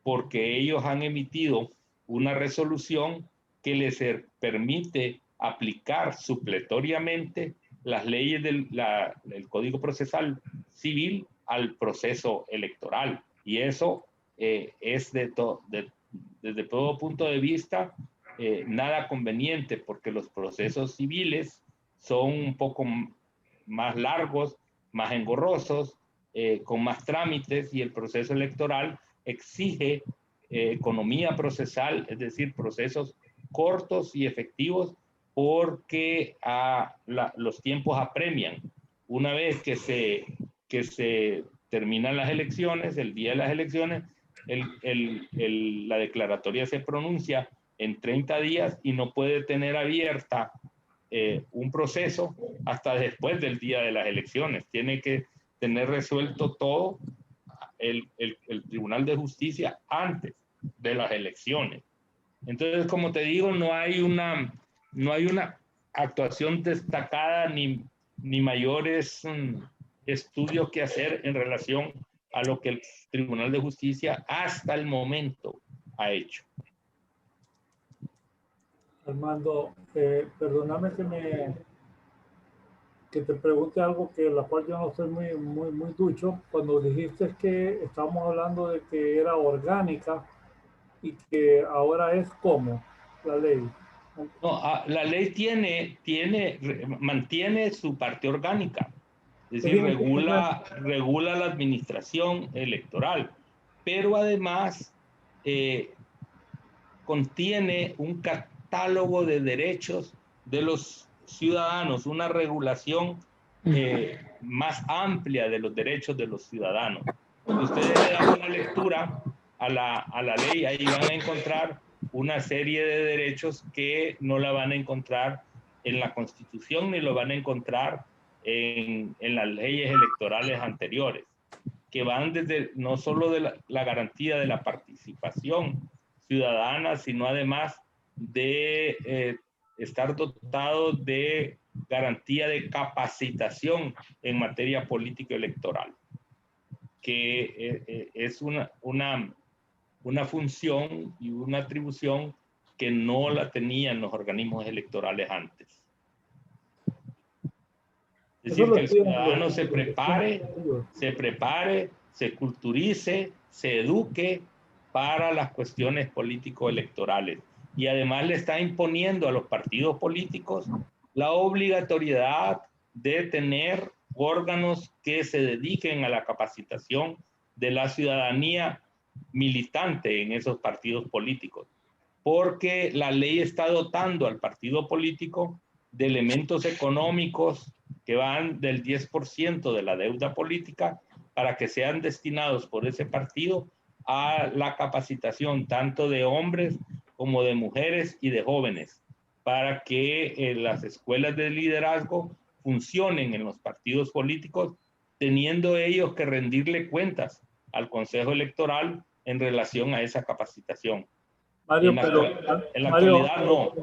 C: porque ellos han emitido una resolución que les permite aplicar supletoriamente las leyes del Código Procesal Civil al proceso electoral. Y eso es desde todo punto de vista nada conveniente, porque los procesos civiles son un poco más largos, más engorrosos, con más trámites, y el proceso electoral exige economía procesal, es decir, procesos cortos y efectivos, porque los tiempos apremian. Una vez que se terminan las elecciones, el día de las elecciones, la declaratoria se pronuncia en 30 días y no puede tener abierta un proceso hasta después del día de las elecciones. Tiene que tener resuelto todo el Tribunal de Justicia antes de las elecciones. Entonces, como te digo, no hay una actuación destacada ni mayores estudios que hacer en relación a lo que el Tribunal de Justicia hasta el momento ha hecho.
F: Armando, perdóname que que te pregunte algo que la cual yo no soy muy ducho. Cuando dijiste que estábamos hablando de que era orgánica y que ahora es como la ley.
C: No, la ley mantiene su parte orgánica, es decir, regula la administración electoral, pero además contiene un catálogo de derechos de los ciudadanos, una regulación más amplia de los derechos de los ciudadanos. Cuando ustedes le dan una lectura a la ley, ahí van a encontrar una serie de derechos que no la van a encontrar en la Constitución ni lo van a encontrar en las leyes electorales anteriores, que van desde no solo de la garantía de la participación ciudadana, sino además de estar dotado de garantía de capacitación en materia política electoral, que es una función y una atribución que no la tenían los organismos electorales antes. Es decir, que el ciudadano se prepare, se culturice, se eduque para las cuestiones político-electorales. Y además le está imponiendo a los partidos políticos la obligatoriedad de tener órganos que se dediquen a la capacitación de la ciudadanía militante en esos partidos políticos, porque la ley está dotando al partido político de elementos económicos que van del 10% de la deuda política para que sean destinados por ese partido a la capacitación tanto de hombres como de mujeres y de jóvenes, para que las escuelas de liderazgo funcionen en los partidos políticos, teniendo ellos que rendirle cuentas al Consejo Electoral en relación a esa capacitación.
F: Mario,
C: en la actualidad no.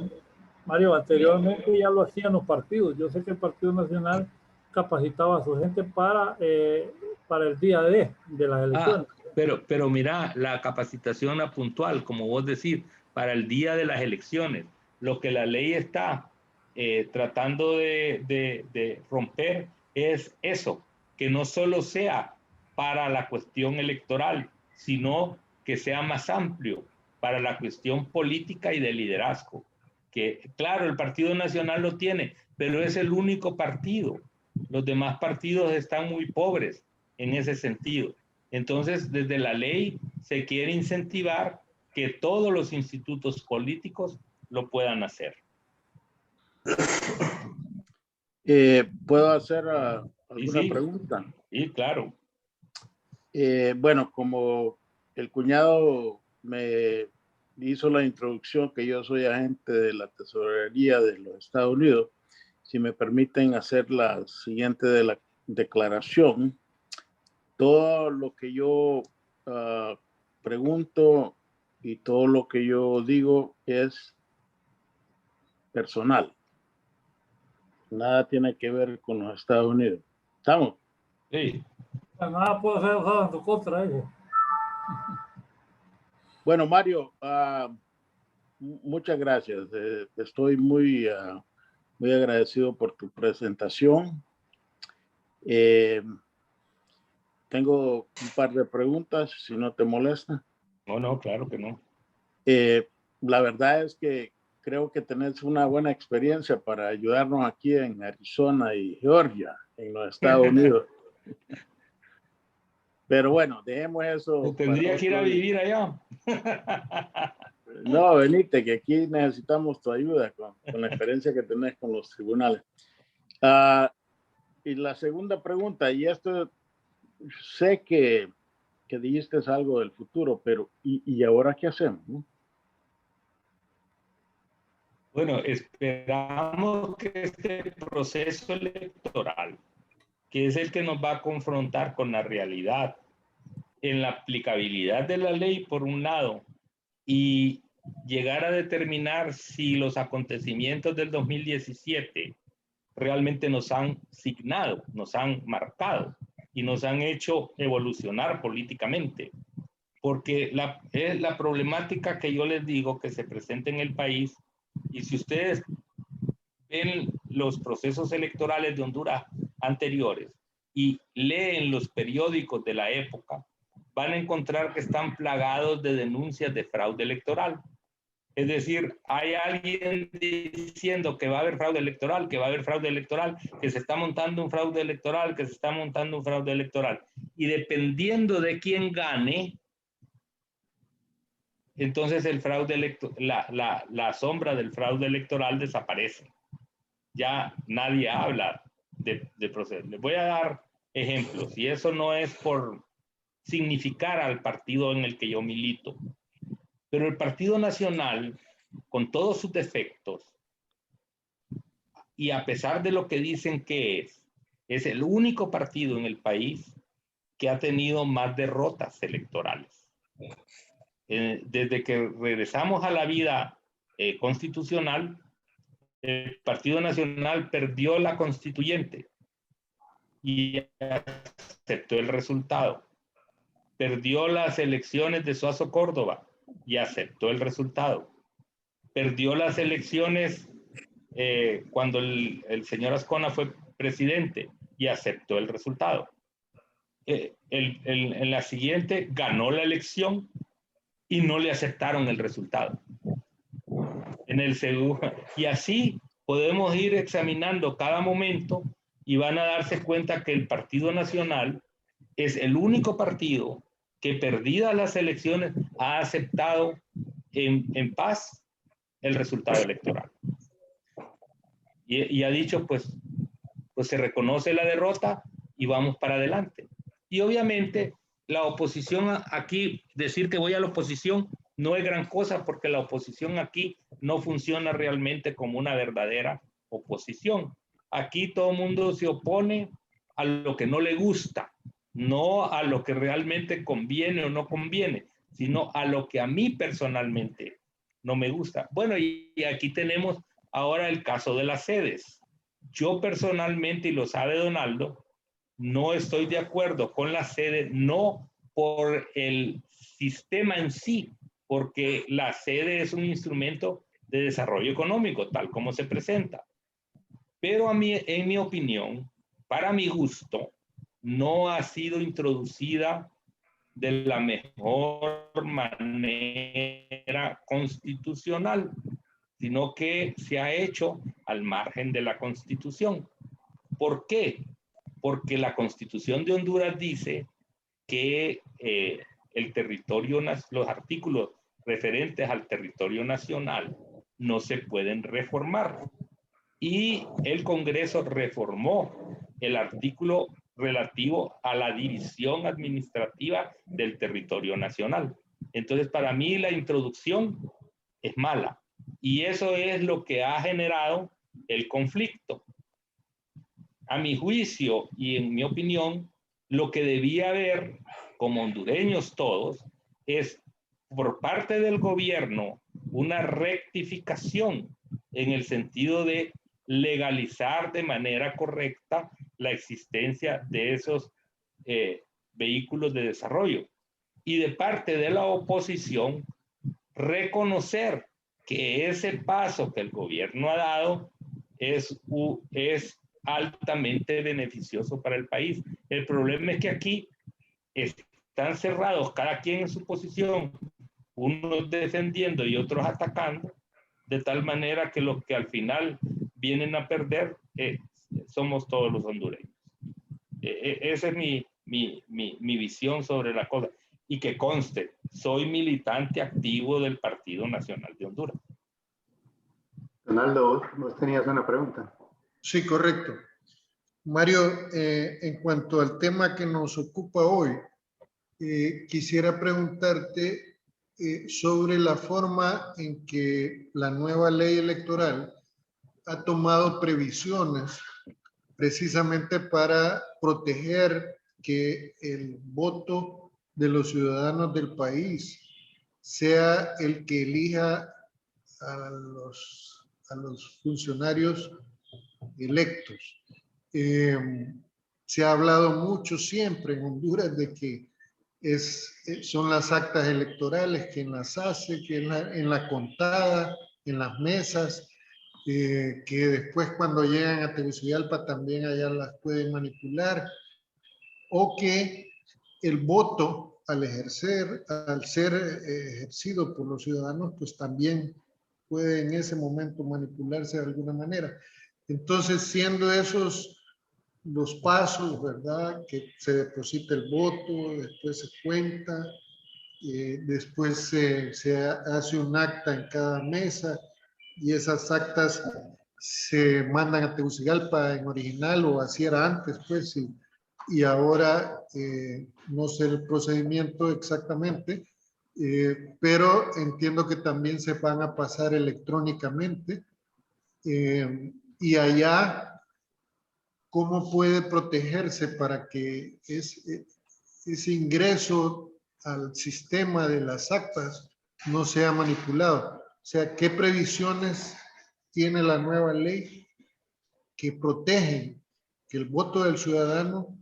F: Mario, anteriormente ya lo hacían los partidos. Yo sé que el Partido Nacional capacitaba a su gente para el día de las elecciones.
C: Pero mira, la capacitación puntual, como vos decís, para el día de las elecciones, lo que la ley está tratando de romper es eso, que no solo sea para la cuestión electoral, sino que sea más amplio para la cuestión política y de liderazgo. Que claro, el Partido Nacional lo tiene, pero es el único partido. Los demás partidos están muy pobres en ese sentido. Entonces, desde la ley se quiere incentivar que todos los institutos políticos lo puedan hacer.
D: ¿Puedo hacer alguna pregunta?
C: Sí, claro.
D: Bueno, como el cuñado me hizo la introducción que yo soy agente de la Tesorería de los Estados Unidos, si me permiten hacer la siguiente de la declaración. Todo lo que yo pregunto y todo lo que yo digo es personal. Nada tiene que ver con los Estados Unidos. ¿Estamos?
C: Sí.
F: Nada puede ser usado en tu contra, hijo.
D: Bueno, Mario, muchas gracias. Estoy muy agradecido por tu presentación. Tengo un par de preguntas, si no te molesta.
C: No, claro que no.
D: La verdad es que creo que tenés una buena experiencia para ayudarnos aquí en Arizona y Georgia, en los Estados Unidos. Pero bueno, dejemos eso.
C: Tendría que ir a vivir allá.
D: No, venite, que aquí necesitamos tu ayuda con la experiencia que tenés con los tribunales. Y la segunda pregunta, y esto sé que dijiste algo del futuro, pero ¿y ahora qué hacemos? ¿No?
C: Bueno, esperamos que este proceso electoral, que es el que nos va a confrontar con la realidad, en la aplicabilidad de la ley por un lado, y llegar a determinar si los acontecimientos del 2017 realmente nos han signado, nos han marcado y nos han hecho evolucionar políticamente. Porque es la problemática que yo les digo que se presenta en el país, y si ustedes ven los procesos electorales de Honduras anteriores y leen los periódicos de la época, van a encontrar que están plagados de denuncias de fraude electoral. Es decir, hay alguien diciendo que va a haber fraude electoral, que va a haber fraude electoral, que se está montando un fraude electoral, que se está montando un fraude electoral. Y dependiendo de quién gane, entonces el fraude la sombra del fraude electoral desaparece. Ya nadie habla de proceso. Les voy a dar ejemplos, y eso no es por significar al partido en el que yo milito. Pero el Partido Nacional, con todos sus defectos, y a pesar de lo que dicen que es el único partido en el país que ha tenido más derrotas electorales. Desde que regresamos a la vida constitucional, el Partido Nacional perdió la constituyente y aceptó el resultado. Perdió las elecciones de Suazo Córdoba y aceptó el resultado. Perdió las elecciones cuando el señor Azcona fue presidente y aceptó el resultado. En la siguiente ganó la elección y no le aceptaron el resultado. En el segundo, y así podemos ir examinando cada momento y van a darse cuenta que el Partido Nacional es el único partido que, perdidas las elecciones, ha aceptado en paz el resultado electoral. Y ha dicho, pues se reconoce la derrota y vamos para adelante. Y obviamente la oposición aquí, decir que voy a la oposición no es gran cosa, porque la oposición aquí no funciona realmente como una verdadera oposición. Aquí todo el mundo se opone a lo que no le gusta, no a lo que realmente conviene o no conviene, sino a lo que a mí personalmente no me gusta. Bueno, y aquí tenemos ahora el caso de las sedes. Yo personalmente, y lo sabe Donaldo, no estoy de acuerdo con la sede, no por el sistema en sí, porque la sede es un instrumento de desarrollo económico, tal como se presenta. Pero en mi opinión, para mi gusto, no ha sido introducida de la mejor manera constitucional, sino que se ha hecho al margen de la Constitución. ¿Por qué? Porque la Constitución de Honduras dice que el territorio, los artículos referentes al territorio nacional no se pueden reformar. Y el Congreso reformó el artículo relativo a la división administrativa del territorio nacional. Entonces, para mí la introducción es mala. Y eso es lo que ha generado el conflicto. A mi juicio y en mi opinión, lo que debía haber, como hondureños todos, es por parte del gobierno una rectificación en el sentido de legalizar de manera correcta la existencia de esos vehículos de desarrollo. Y de parte de la oposición, reconocer que ese paso que el gobierno ha dado es altamente beneficioso para el país. El problema es que aquí están cerrados, cada quien en su posición, unos defendiendo y otros atacando, de tal manera que los que al final vienen a perder somos todos los hondureños. Esa es mi visión sobre la cosa. Y que conste, soy militante activo del Partido Nacional de Honduras.
E: Donaldo, vos tenías una pregunta.
A: Sí, correcto. Mario, en cuanto al tema que nos ocupa hoy, quisiera preguntarte sobre la forma en que la nueva ley electoral ha tomado previsiones precisamente para proteger que el voto de los ciudadanos del país sea el que elija a los funcionarios electos. Se ha hablado mucho siempre en Honduras de que son las actas electorales quien las hace, que en la contada, en las mesas, que después cuando llegan a Tegucigalpa también allá las pueden manipular, o que el voto al ser ejercido por los ciudadanos, pues también puede en ese momento manipularse de alguna manera. Entonces, siendo esos los pasos, ¿verdad? Que se deposita el voto, después se cuenta, después se hace un acta en cada mesa y esas actas se mandan a Tegucigalpa en original, o así era antes, pues, y ahora no sé el procedimiento exactamente, pero entiendo que también se van a pasar electrónicamente, y allá, ¿cómo puede protegerse para que ese ingreso al sistema de las actas no sea manipulado? O sea, ¿qué previsiones tiene la nueva ley que protegen que el voto del ciudadano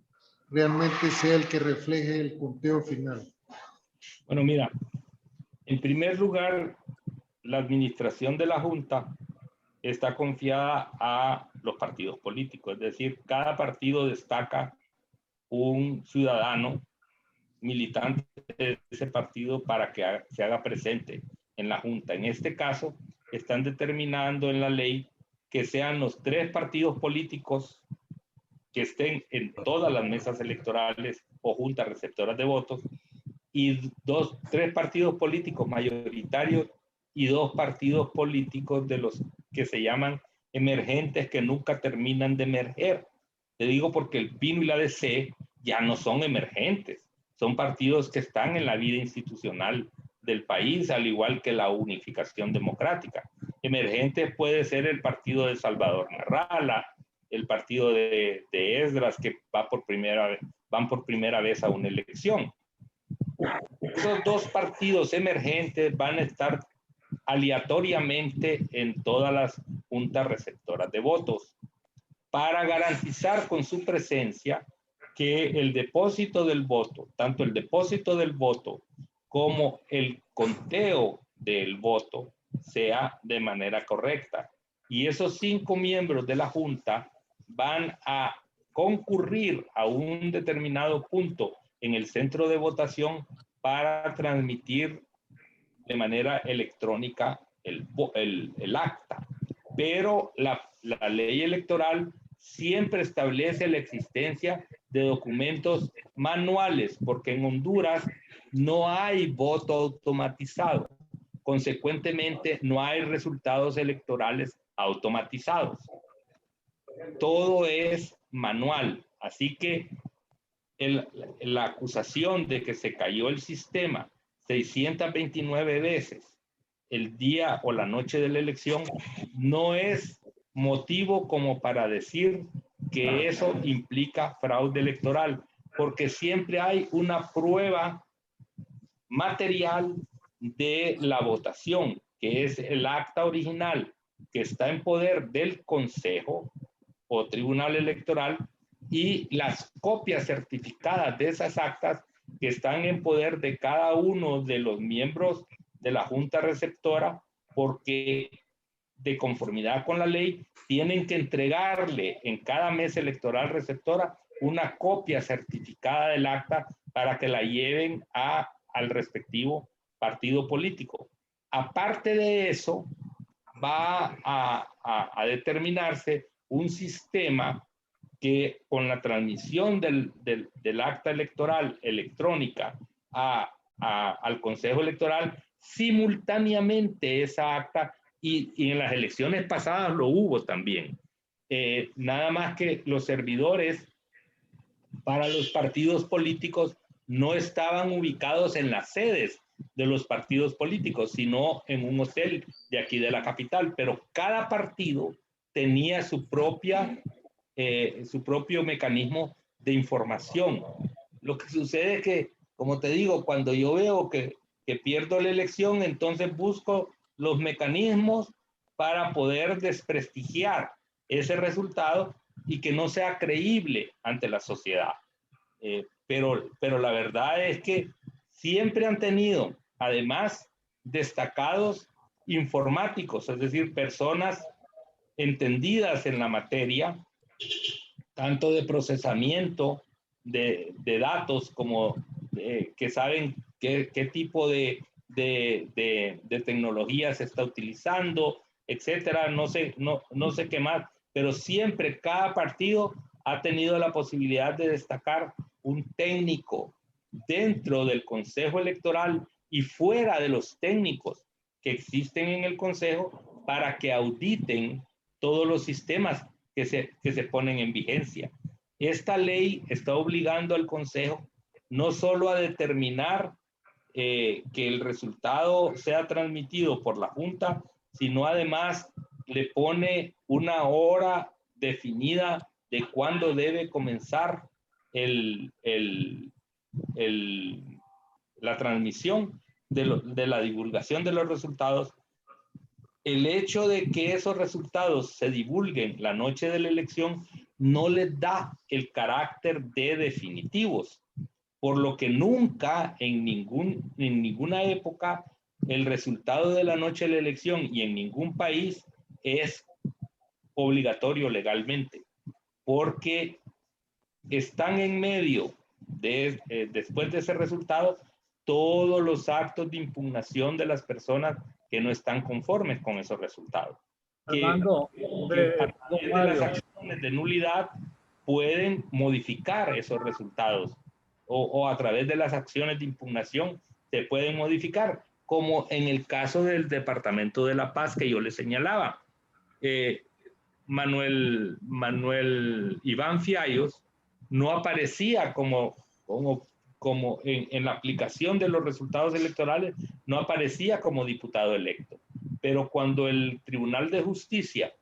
A: realmente sea el que refleje el conteo final?
C: Bueno, mira, en primer lugar, la administración de la Junta está confiada a los partidos políticos, es decir, cada partido destaca un ciudadano militante de ese partido para que se haga presente en la Junta. En este caso, están determinando en la ley que sean los 3 partidos políticos que estén en todas las mesas electorales o juntas receptoras de votos, y 3 partidos políticos mayoritarios y 2 partidos políticos de los que se llaman emergentes, que nunca terminan de emerger. Te digo porque el PIN y la DC ya no son emergentes, son partidos que están en la vida institucional del país, al igual que la unificación democrática. Emergentes puede ser el partido de Salvador Narrala, el partido de Esdras, que van por primera vez a una elección. Esos 2 partidos emergentes van a estar aleatoriamente en todas las juntas receptoras de votos para garantizar con su presencia que el depósito del voto, tanto el depósito del voto como el conteo del voto, sea de manera correcta. Y esos 5 miembros de la Junta van a concurrir a un determinado punto en el centro de votación para transmitir de manera electrónica el acta. Pero la ley electoral siempre establece la existencia de documentos manuales, porque en Honduras no hay voto automatizado. Consecuentemente, no hay resultados electorales automatizados. Todo es manual. Así que la acusación de que se cayó el sistema 629 veces el día o la noche de la elección no es motivo como para decir que eso implica fraude electoral, porque siempre hay una prueba material de la votación, que es el acta original que está en poder del Consejo o Tribunal Electoral, y las copias certificadas de esas actas que están en poder de cada uno de los miembros de la Junta Receptora, porque de conformidad con la ley tienen que entregarle en cada mesa electoral receptora una copia certificada del acta para que la lleven al respectivo partido político. Aparte de eso, va a determinarse un sistema que con la transmisión del acta electoral electrónica al Consejo Electoral, simultáneamente esa acta, y en las elecciones pasadas lo hubo también, nada más que los servidores para los partidos políticos no estaban ubicados en las sedes de los partidos políticos, sino en un hotel de aquí de la capital, pero cada partido tenía su propio mecanismo de información. Lo que sucede es que, como te digo, cuando yo veo que pierdo la elección, entonces busco los mecanismos para poder desprestigiar ese resultado y que no sea creíble ante la sociedad. Pero la verdad es que siempre han tenido, además, destacados informáticos, es decir, personas entendidas en la materia, tanto de procesamiento de datos como que saben qué tipo de tecnología se está utilizando, etcétera, no sé qué más, pero siempre cada partido ha tenido la posibilidad de destacar un técnico dentro del Consejo Electoral y fuera de los técnicos que existen en el Consejo para que auditen todos los sistemas que se ponen en vigencia. Esta ley está obligando al Consejo no solo a determinar que el resultado sea transmitido por la Junta, sino además le pone una hora definida de cuándo debe comenzar la transmisión de la divulgación de los resultados. El hecho de que esos resultados se divulguen la noche de la elección no les da el carácter de definitivos, por lo que nunca en ninguna época el resultado de la noche de la elección y en ningún país es obligatorio legalmente, porque están en medio después de ese resultado todos los actos de impugnación de las personas que no están conformes con esos resultados.
F: Armando,
C: que a través de las acciones de nulidad pueden modificar esos resultados o a través de las acciones de impugnación se pueden modificar, como en el caso del Departamento de La Paz que yo le señalaba. Manuel Iván Fiallos no aparecía como en la aplicación de los resultados electorales, no aparecía como diputado electo. Pero cuando el Tribunal de Justicia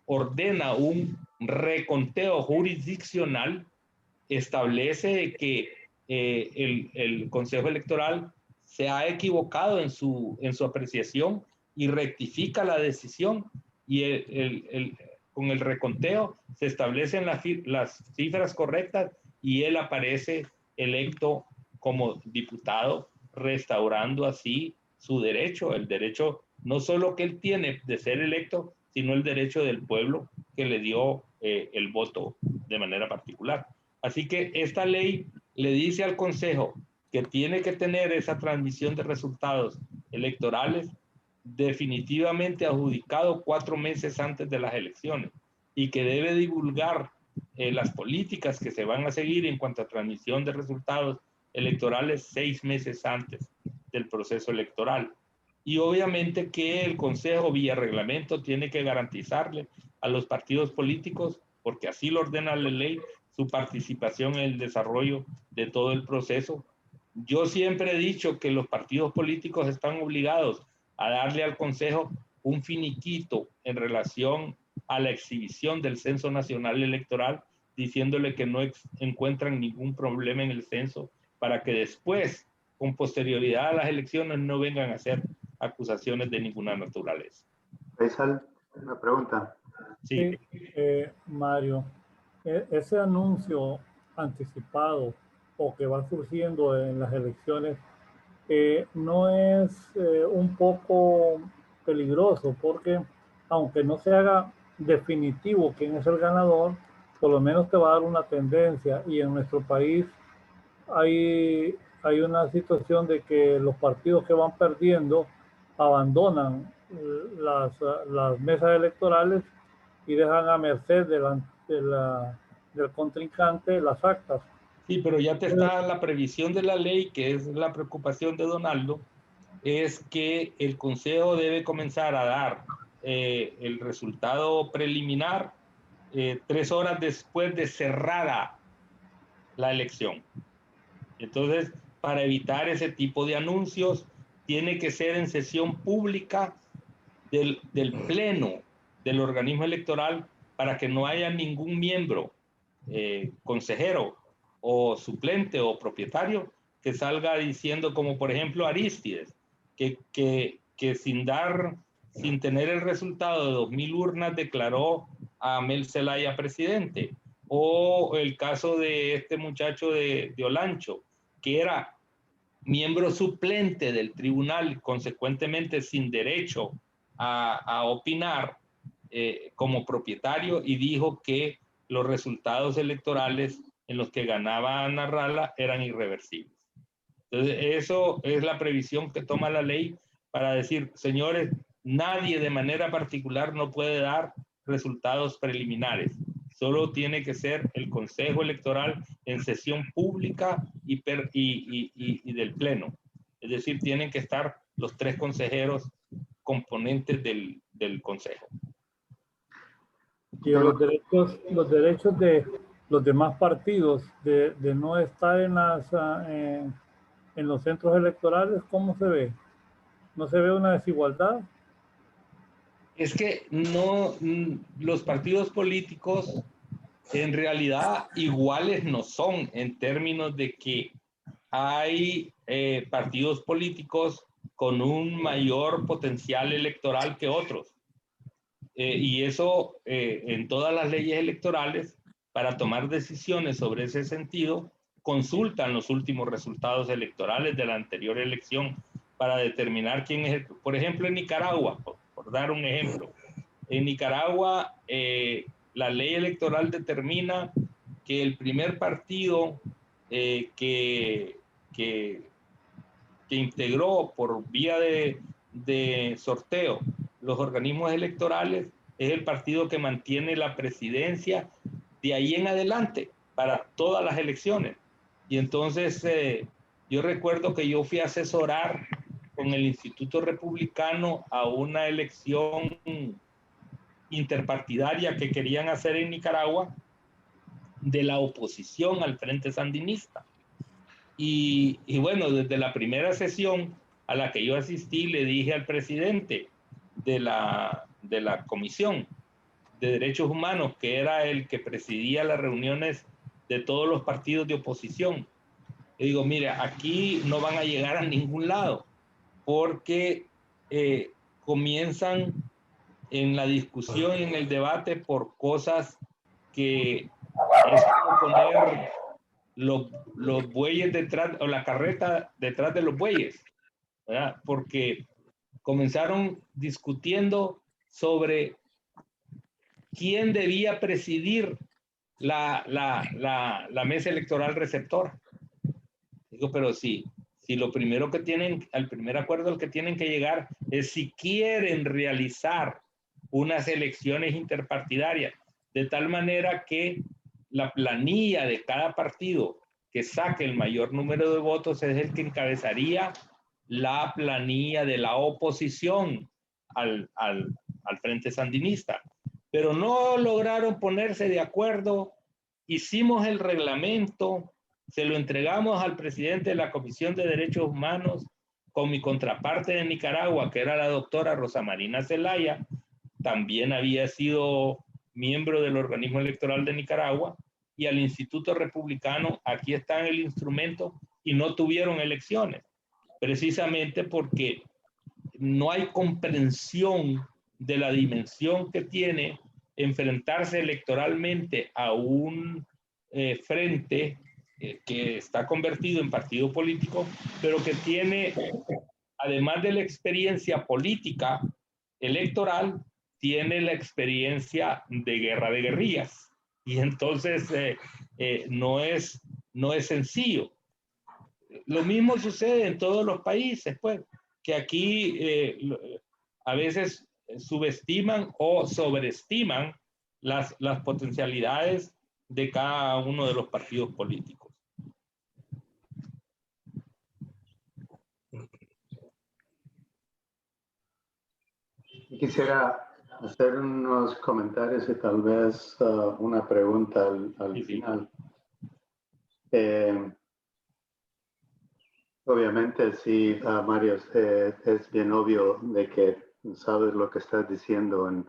C: ordena un reconteo jurisdiccional, establece que el Consejo Electoral se ha equivocado en su apreciación y rectifica la decisión, y con el reconteo se establecen las cifras correctas y él aparece electo como diputado, restaurando así su derecho, el derecho no solo que él tiene de ser electo, sino el derecho del pueblo que le dio el voto de manera particular. Así que esta ley le dice al Consejo que tiene que tener esa transmisión de resultados electorales definitivamente adjudicado 4 meses antes de las elecciones y que debe divulgar las políticas que se van a seguir en cuanto a transmisión de resultados electorales 6 meses antes del proceso electoral. Y obviamente que el Consejo vía reglamento tiene que garantizarle a los partidos políticos, porque así lo ordena la ley, su participación en el desarrollo de todo el proceso. Yo siempre he dicho que los partidos políticos están obligados a darle al Consejo un finiquito en relación a la exhibición del Censo Nacional Electoral, diciéndole que no encuentran ningún problema en el censo para que después, con posterioridad a las elecciones, no vengan a hacer acusaciones de ninguna naturaleza.
E: Faisal, una pregunta.
F: Sí, Mario, ese anuncio anticipado o que va surgiendo en las elecciones, ¿no es un poco peligroso? Porque aunque no se haga definitivo quién es el ganador, por lo menos te va a dar una tendencia, y en nuestro país hay una situación de que los partidos que van perdiendo abandonan las mesas electorales y dejan a merced del contrincante las actas.
C: Sí, pero ya te está la previsión de la ley, que es la preocupación de Donaldo, es que el Consejo debe comenzar a dar el resultado preliminar 3 horas después de cerrada la elección. Entonces, para evitar ese tipo de anuncios, tiene que ser en sesión pública del pleno del organismo electoral, para que no haya ningún miembro, consejero o suplente o propietario que salga diciendo, como por ejemplo Arístides, que sin tener el resultado de 2,000 urnas declaró a Mel Zelaya presidente, o el caso de este muchacho de Olancho, que era miembro suplente del tribunal, consecuentemente sin derecho a opinar, como propietario y dijo que los resultados electorales en los que ganaba Nasrallah eran irreversibles. Entonces, eso es la previsión que toma la ley para decir, señores, nadie de manera particular no puede dar resultados preliminares. Solo tiene que ser el Consejo Electoral en sesión pública y del Pleno. Es decir, tienen que estar los 3 consejeros componentes del Consejo.
F: Y los derechos de los demás partidos de no estar en los centros electorales, ¿cómo se ve? ¿No se ve una desigualdad?
C: Es que no, los partidos políticos en realidad iguales no son, en términos de que hay partidos políticos con un mayor potencial electoral que otros. Y eso en todas las leyes electorales, para tomar decisiones sobre ese sentido, consultan los últimos resultados electorales de la anterior elección para determinar quién es por ejemplo, en Nicaragua, por dar un ejemplo. En Nicaragua, la ley electoral determina que el primer partido que integró por vía de sorteo los organismos electorales es el partido que mantiene la presidencia de ahí en adelante para todas las elecciones. Y entonces yo recuerdo que yo fui a asesorar con el Instituto Republicano a una elección interpartidaria que querían hacer en Nicaragua de la oposición al Frente Sandinista. Y bueno, desde la primera sesión a la que yo asistí, le dije al presidente de la Comisión de Derechos Humanos, que era el que presidía las reuniones de todos los partidos de oposición, le digo, mire, aquí no van a llegar a ningún lado, porque comienzan en la discusión y en el debate por cosas que es como poner los bueyes detrás, o la carreta detrás de los bueyes, ¿verdad? Porque comenzaron discutiendo sobre quién debía presidir la mesa electoral receptora. Digo, pero si lo primero que tienen, al primer acuerdo al que tienen que llegar es si quieren realizar unas elecciones interpartidarias, de tal manera que la planilla de cada partido que saque el mayor número de votos es el que encabezaría la planilla de la oposición al Frente Sandinista. Pero no lograron ponerse de acuerdo. Hicimos el reglamento, se lo entregamos al presidente de la Comisión de Derechos Humanos con mi contraparte de Nicaragua, que era la doctora Rosa Marina Zelaya, también había sido miembro del organismo electoral de Nicaragua, y al Instituto Republicano, aquí está en el instrumento, y no tuvieron elecciones, precisamente porque no hay comprensión de la dimensión que tiene enfrentarse electoralmente a un frente que está convertido en partido político, pero que tiene, además de la experiencia política electoral, tiene la experiencia de guerra de guerrillas. Y entonces no es sencillo. Lo mismo sucede en todos los países, pues, que aquí a veces subestiman o sobreestiman las potencialidades de cada uno de los partidos políticos.
E: Quisiera hacer unos comentarios y tal vez una pregunta al
C: Sí,
E: final. Obviamente, sí, Mario, es bien obvio de que sabes lo que estás diciendo,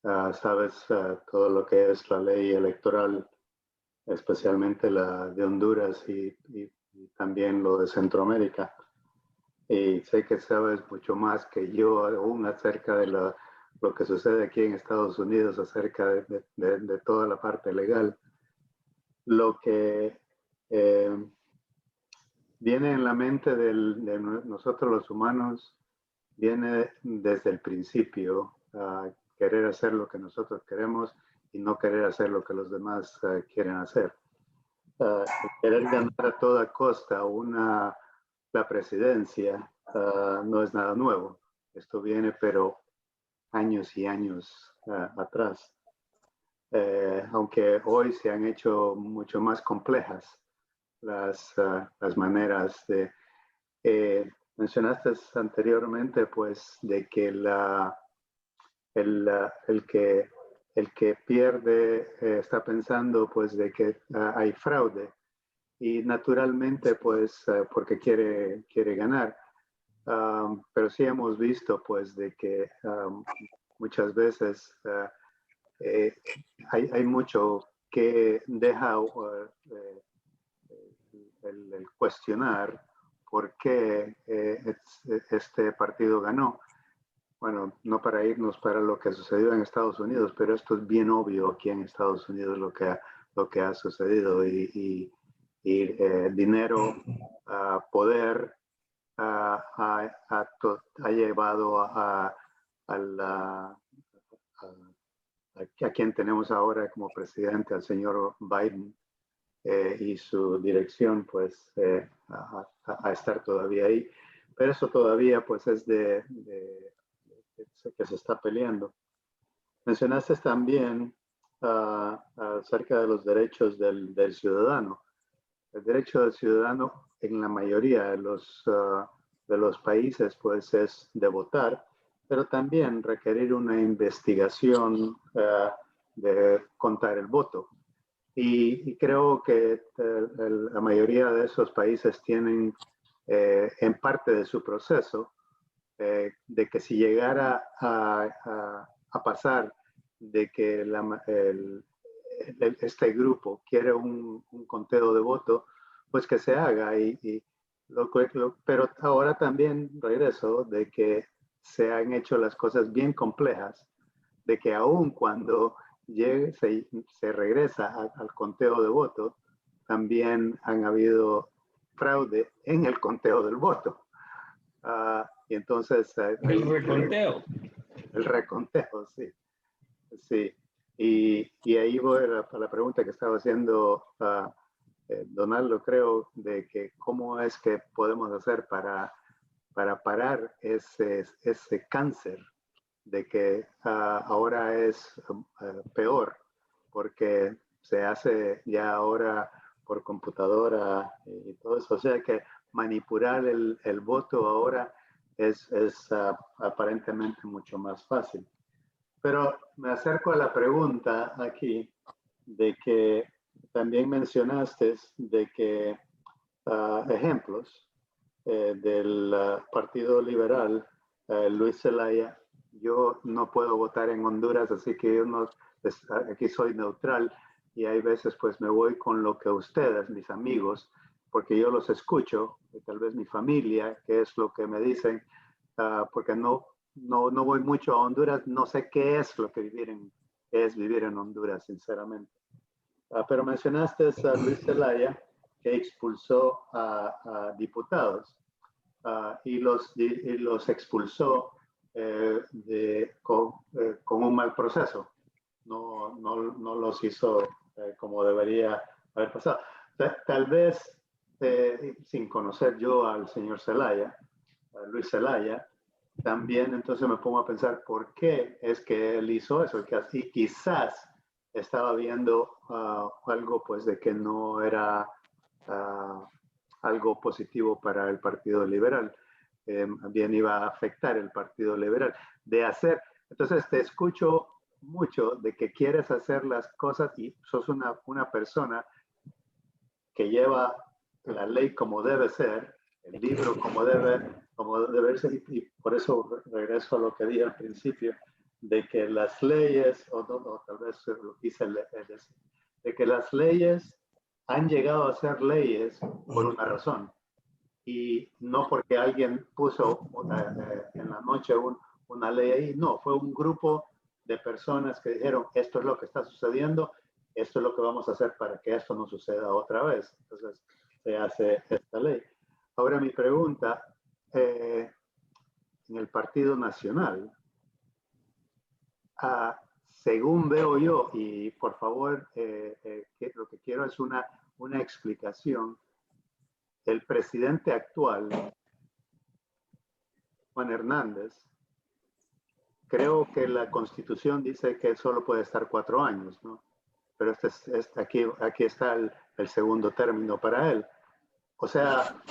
E: sabes todo lo que es la ley electoral, especialmente la de Honduras y también lo de Centroamérica. Y sé que sabes mucho más que yo aún acerca de lo que sucede aquí en Estados Unidos, acerca de toda la parte legal. Lo que viene en la mente de nosotros los humanos, viene desde el principio. querer hacer lo que nosotros queremos y no querer hacer lo que los demás quieren hacer. Querer ganar a toda costa la presidencia no es nada nuevo. Esto viene, pero años y años atrás. Aunque hoy se han hecho mucho más complejas las maneras de... mencionaste anteriormente, pues, de que el que pierde está pensando, pues, de que hay fraude y naturalmente, pues, porque quiere ganar. Pero sí hemos visto, pues, de que muchas veces hay mucho que deja el cuestionar por qué este partido ganó. Bueno, no para irnos para lo que sucedió en Estados Unidos, pero esto es bien obvio aquí en Estados Unidos lo que ha sucedido y dinero, poder ha llevado a quien tenemos ahora como presidente, al señor Biden, y su dirección, pues, a estar todavía ahí. Pero eso todavía, pues, es que se está peleando. Mencionaste también acerca de los derechos del ciudadano. El derecho del ciudadano en la mayoría de los países, pues, es de votar, pero también requerir una investigación de contar el voto. Y creo que la mayoría de esos países tienen en parte de su proceso de que si llegara a pasar de que este grupo quiere un conteo de voto, pues que se haga. Pero ahora también regreso de que se han hecho las cosas bien complejas, de que aun cuando se regresa al conteo de voto, también han habido fraude en el conteo del voto. Y entonces...
G: el reconteo.
E: El reconteo, sí. Sí. Y ahí voy a la pregunta que estaba haciendo Donaldo, creo, de que cómo es que podemos hacer para parar ese cáncer de que ahora es peor, porque se hace ya ahora por computadora y todo eso. O sea que manipular el voto ahora es aparentemente mucho más fácil. Pero me acerco a la pregunta aquí de que también mencionaste de que ejemplos del Partido Liberal, Luis Zelaya. Yo no puedo votar en Honduras, así que yo aquí soy neutral y hay veces pues me voy con lo que ustedes, mis amigos, porque yo los escucho, y tal vez mi familia, que es lo que me dicen, porque no voy mucho a Honduras, no sé qué es lo que es vivir en Honduras, sinceramente. Pero mencionaste a Luis Zelaya, que expulsó a diputados y los expulsó con un mal proceso. No los hizo como debería haber pasado. Tal vez, sin conocer yo al señor Zelaya, a Luis Zelaya, también entonces me pongo a pensar por qué es que él hizo eso, que así quizás estaba viendo algo pues de que no era algo positivo para el Partido Liberal. Bien iba a afectar el Partido Liberal. Entonces te escucho mucho de que quieres hacer las cosas y sos una persona que lleva la ley como debe ser, el libro como debe ser, y por eso regreso a lo que dije al principio, de que las leyes, o tal vez lo quise decir, de que las leyes han llegado a ser leyes por una razón y no porque alguien puso en la noche una ley ahí, no, fue un grupo de personas que dijeron esto es lo que está sucediendo, esto es lo que vamos a hacer para que esto no suceda otra vez. Entonces se hace esta ley. Ahora mi pregunta, en el Partido Nacional, según veo yo, y por favor, lo que quiero es una explicación. El presidente actual, Juan Hernández, creo que la Constitución dice que solo puede estar 4 años, ¿no? Pero aquí está el segundo término para él. O sea,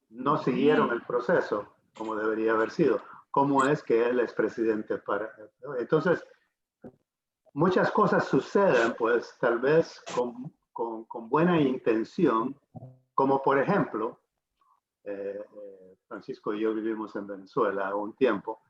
E: no siguieron el proceso como debería haber sido. ¿Cómo es que él es presidente para...? Entonces, muchas cosas suceden, pues, tal vez con buena intención, como por ejemplo, Francisco y yo vivimos en Venezuela un tiempo,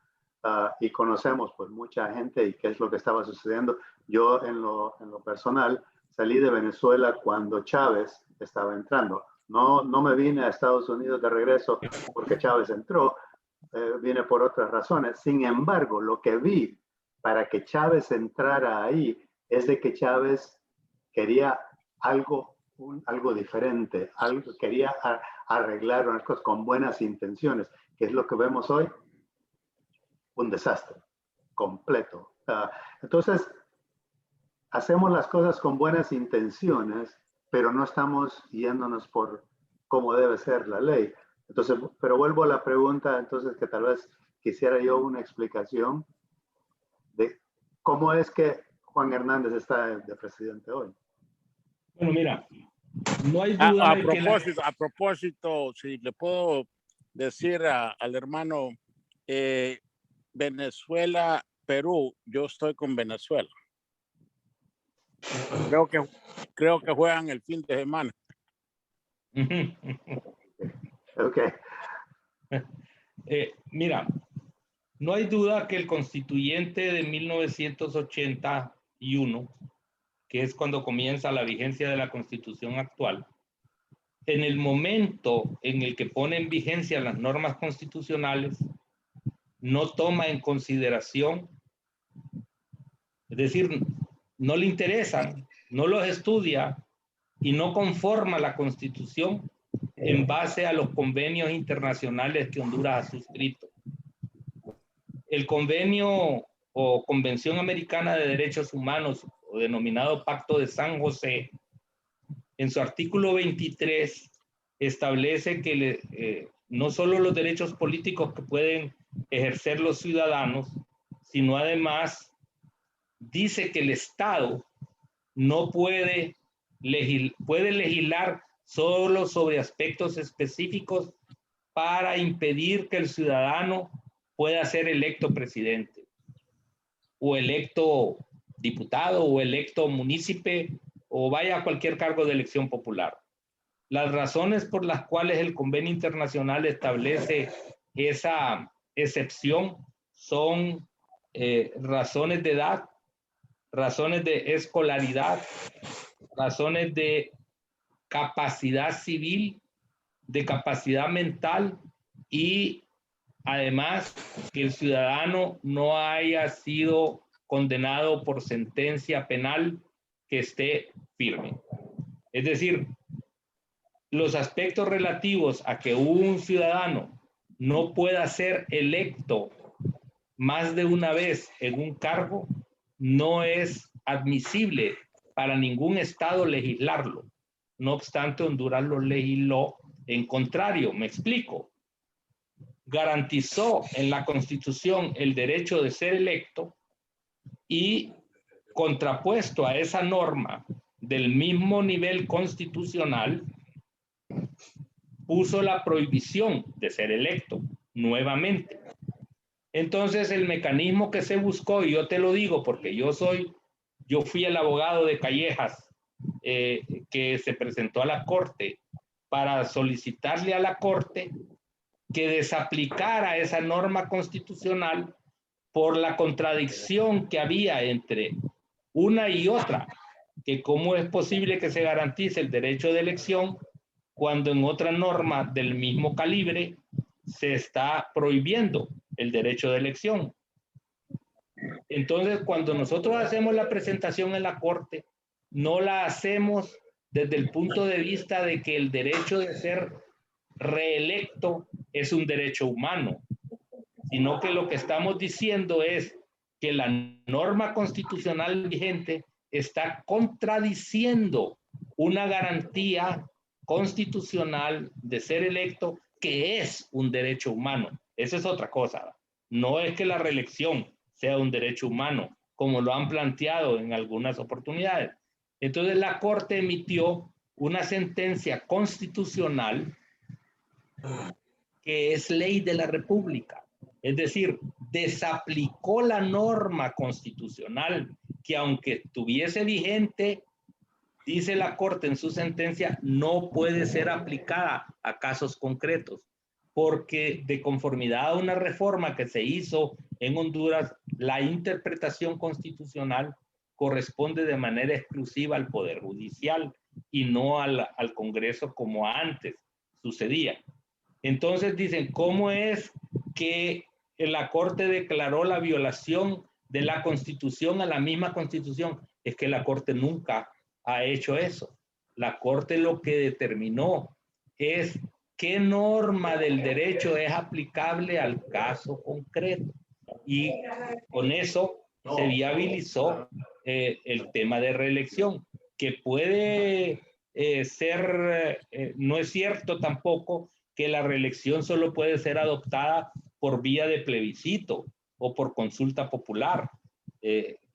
E: y conocemos pues mucha gente y qué es lo que estaba sucediendo. Yo en lo personal salí de Venezuela cuando Chávez estaba entrando. No me vine a Estados Unidos de regreso porque Chávez entró, vine por otras razones. Sin embargo, lo que vi para que Chávez entrara ahí es de que Chávez quería algo diferente, quería arreglar unas cosas con buenas intenciones, que es lo que vemos hoy, un desastre completo. Entonces, hacemos las cosas con buenas intenciones, pero no estamos yéndonos por cómo debe ser la ley. Entonces, pero vuelvo a la pregunta, entonces, que tal vez quisiera yo una explicación de cómo es que Juan Hernández está de presidente hoy.
C: Bueno, mira, no hay duda
D: a propósito, si le puedo decir al hermano, Venezuela, Perú, yo estoy con Venezuela. Creo que juegan el fin de semana.
E: Ok.
C: Mira, no hay duda que el constituyente de 1981, que es cuando comienza la vigencia de la Constitución actual, en el momento en el que pone en vigencia las normas constitucionales, no toma en consideración, es decir, no le interesan, no los estudia y no conforma la Constitución en base a los convenios internacionales que Honduras ha suscrito. El convenio o Convención Americana de Derechos Humanos, o denominado Pacto de San José, en su artículo 23 establece que no solo los derechos políticos que pueden ejercer los ciudadanos, sino además dice que el Estado no puede legislar solo sobre aspectos específicos para impedir que el ciudadano pueda ser electo presidente o electo diputado o electo munícipe o vaya a cualquier cargo de elección popular. Las razones por las cuales el convenio internacional establece esa excepción son razones de edad, razones de escolaridad, razones de capacidad civil, de capacidad mental y además que el ciudadano no haya sido condenado por sentencia penal que esté firme. Es decir, los aspectos relativos a que un ciudadano no pueda ser electo más de una vez en un cargo no es admisible para ningún estado legislarlo. No obstante, Honduras lo legisló en contrario. Me explico. Garantizó en la Constitución el derecho de ser electo y contrapuesto a esa norma del mismo nivel constitucional, puso la prohibición de ser electo nuevamente. Entonces el mecanismo que se buscó, y yo te lo digo porque yo fui el abogado de Callejas que se presentó a la Corte para solicitarle a la Corte que desaplicara esa norma constitucional por la contradicción que había entre una y otra, que cómo es posible que se garantice el derecho de elección cuando en otra norma del mismo calibre se está prohibiendo el derecho de elección. Entonces, cuando nosotros hacemos la presentación en la Corte, no la hacemos desde el punto de vista de que el derecho de ser reelecto es un derecho humano, sino que lo que estamos diciendo es que la norma constitucional vigente está contradiciendo una garantía constitucional de ser electo, que es un derecho humano. Esa es otra cosa. No es que la reelección sea un derecho humano, como lo han planteado en algunas oportunidades. Entonces la Corte emitió una sentencia constitucional que es ley de la República. Es decir, desaplicó la norma constitucional que, aunque estuviese vigente, dice la Corte en su sentencia, no puede ser aplicada a casos concretos, porque de conformidad a una reforma que se hizo en Honduras, la interpretación constitucional corresponde de manera exclusiva al Poder Judicial y no al Congreso como antes sucedía. Entonces dicen, ¿cómo es que la Corte declaró la violación de la Constitución a la misma Constitución? Es que la Corte nunca ha hecho eso. La Corte lo que determinó es qué norma del derecho es aplicable al caso concreto. Y con eso se viabilizó el tema de reelección, que puede ser, no es cierto tampoco que la reelección solo puede ser adoptada por vía de plebiscito o por consulta popular.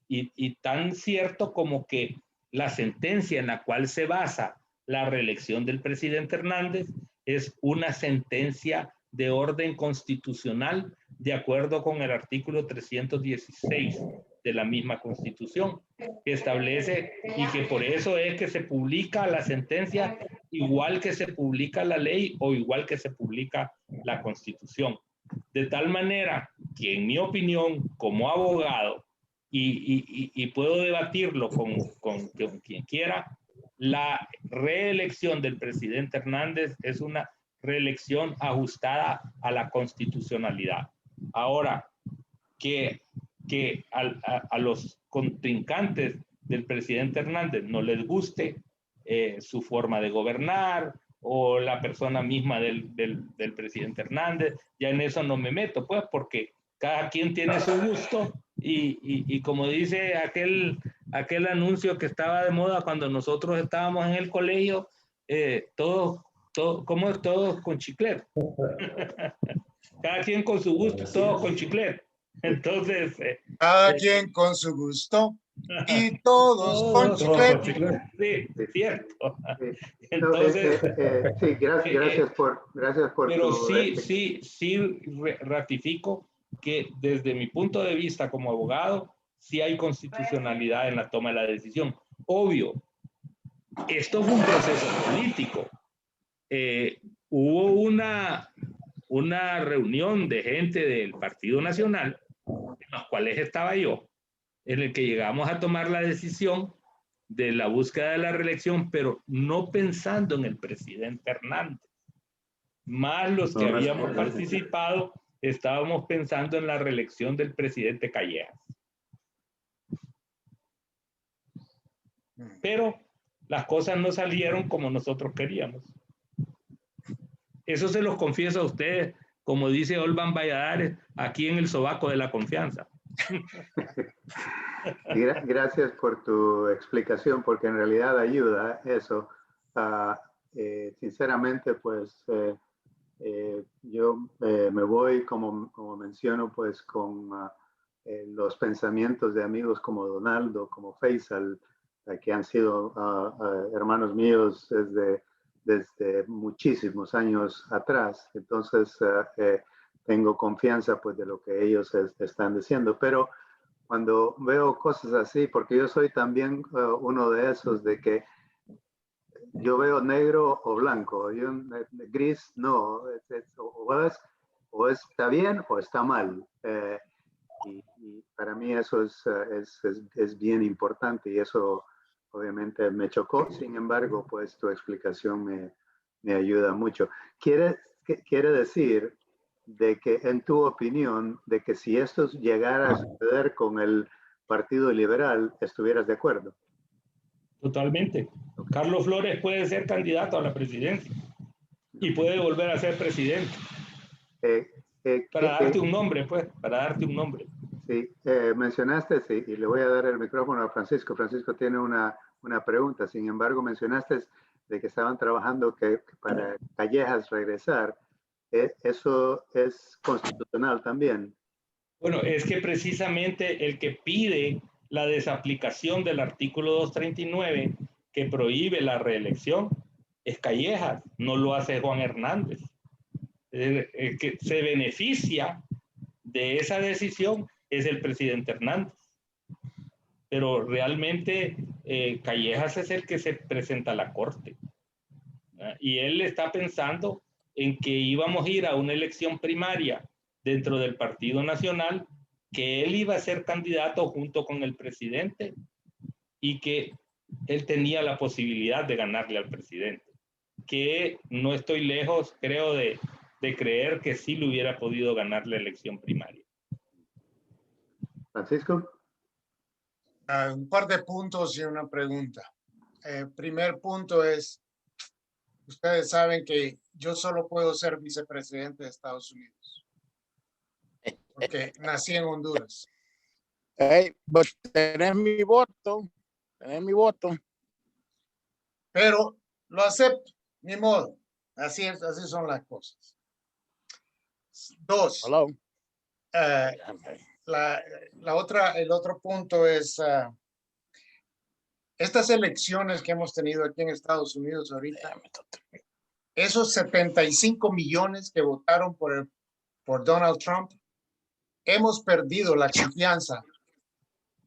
C: Y tan cierto como que la sentencia en la cual se basa la reelección del presidente Hernández es una sentencia de orden constitucional de acuerdo con el artículo 316 de la misma Constitución, que establece, y que por eso es que se publica la sentencia igual que se publica la ley o igual que se publica la Constitución. De tal manera que, en mi opinión, como abogado, y puedo debatirlo con quien quiera, la reelección del presidente Hernández es una reelección ajustada a la constitucionalidad. Ahora, que a los contrincantes del presidente Hernández no les guste su forma de gobernar o la persona misma del presidente Hernández, ya en eso no me meto, pues, porque cada quien tiene su gusto y como dice aquel anuncio que estaba de moda cuando nosotros estábamos en el colegio, todos con chiclet. Cada quien con su gusto, todos con chiclet. Entonces...
G: cada quien con su gusto y todos con chiclet.
C: Sí, cierto.
E: Entonces, sí, gracias por
C: pero
E: tu...
C: sí ratifico que desde mi punto de vista como abogado, sí hay constitucionalidad en la toma de la decisión. Obvio, esto fue un proceso político. Hubo una reunión de gente del Partido Nacional, en los cuales estaba yo, en el que llegamos a tomar la decisión de la búsqueda de la reelección, pero no pensando en el presidente Hernández. Más los que habíamos participado, estábamos pensando en la reelección del presidente Callejas. Pero las cosas no salieron como nosotros queríamos. Eso se los confieso a ustedes, como dice Olvan Valladares, aquí en el sobaco de la confianza.
E: Gracias por tu explicación, porque en realidad ayuda eso. Sinceramente, pues yo me voy, como menciono, pues con los pensamientos de amigos como Donaldo, como Faisal, que han sido hermanos míos desde muchísimos años atrás. Entonces, tengo confianza pues de lo que ellos están diciendo, pero cuando veo cosas así, porque yo soy también uno de esos de que yo veo negro o blanco, gris no, o está bien o está mal. Y para mí eso es bien importante y eso obviamente me chocó. Sin embargo, pues tu explicación me ayuda mucho. Quiere decir de que, en tu opinión, de que si esto llegara a suceder con el Partido Liberal, ¿estuvieras de acuerdo?
C: Totalmente. Carlos Flores puede ser candidato a la presidencia y puede volver a ser presidente. Para darte un nombre, pues, para darte un nombre.
E: Sí, mencionaste, sí, y le voy a dar el micrófono a Francisco. Francisco tiene una pregunta. Sin embargo, mencionaste de que estaban trabajando que para Callejas regresar. ¿Eso es constitucional también?
C: Bueno, es que precisamente el que pide la desaplicación del artículo 239 que prohíbe la reelección es Callejas, no lo hace Juan Hernández. El que se beneficia de esa decisión es el presidente Hernández. Pero realmente Callejas es el que se presenta a la corte. Y él está pensando en que íbamos a ir a una elección primaria dentro del Partido Nacional, que él iba a ser candidato junto con el presidente y que él tenía la posibilidad de ganarle al presidente. Que no estoy lejos, creo, de creer que sí le hubiera podido ganar la elección primaria.
E: Francisco.
G: Un par de puntos y una pregunta. Primer punto es, ustedes saben que yo solo puedo ser vicepresidente de Estados Unidos, porque nací en Honduras.
D: Pues tenés mi voto,
G: Pero lo acepto, ni modo. Así es, así son las cosas. Dos,
D: Hello.
G: el otro punto es estas elecciones que hemos tenido aquí en Estados Unidos ahorita, esos 75 millones que votaron por Donald Trump, hemos perdido la confianza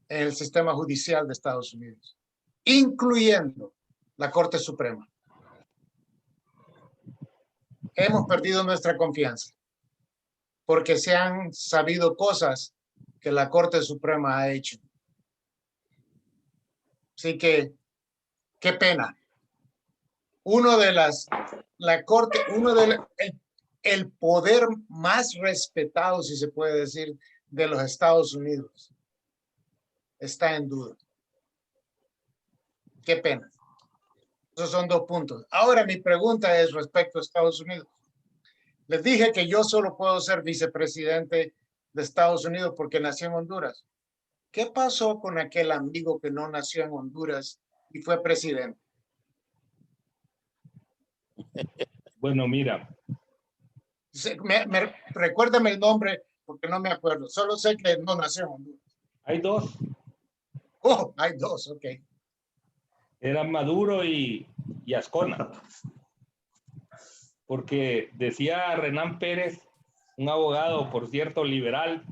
G: en el sistema judicial de Estados Unidos, incluyendo la Corte Suprema. Hemos perdido nuestra confianza porque se han sabido cosas que la Corte Suprema ha hecho. Así que, qué pena. El poder más respetado, si se puede decir, de los Estados Unidos está en duda. Qué pena. Esos son dos puntos. Ahora mi pregunta es respecto a Estados Unidos. Les dije que yo solo puedo ser vicepresidente de Estados Unidos porque nací en Honduras. ¿Qué pasó con aquel amigo que no nació en Honduras y fue presidente?
C: Bueno, mira.
G: Recuérdame el nombre porque no me acuerdo. Solo sé que no nació en Honduras.
C: Hay dos.
G: Oh, hay dos, ok.
C: Eran Maduro y Ascona. Porque decía Renán Pérez, un abogado, por cierto, liberal,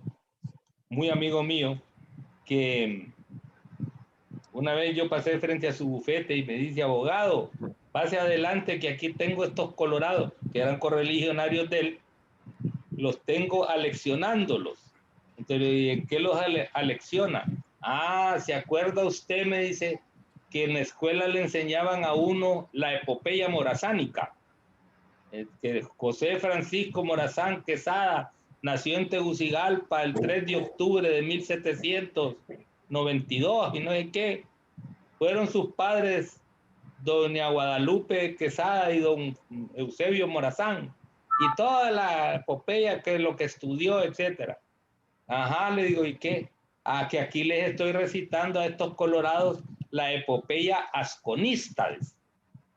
C: muy amigo mío, que una vez yo pasé frente a su bufete y me dice, abogado, pase adelante que aquí tengo estos colorados, que eran correligionarios de él, los tengo aleccionándolos. Entonces, ¿en qué los alecciona? Ah, ¿se acuerda usted? Me dice que en la escuela le enseñaban a uno la epopeya morazánica. Que José Francisco Morazán Quesada nació en Tegucigalpa el 3 de octubre de 1792 y no sé qué. Fueron sus padres doña Guadalupe Quesada y don Eusebio Morazán y toda la epopeya que lo que estudió, etcétera. Ajá, le digo, ¿y qué? Ah, que aquí les estoy recitando a estos colorados la epopeya asconista.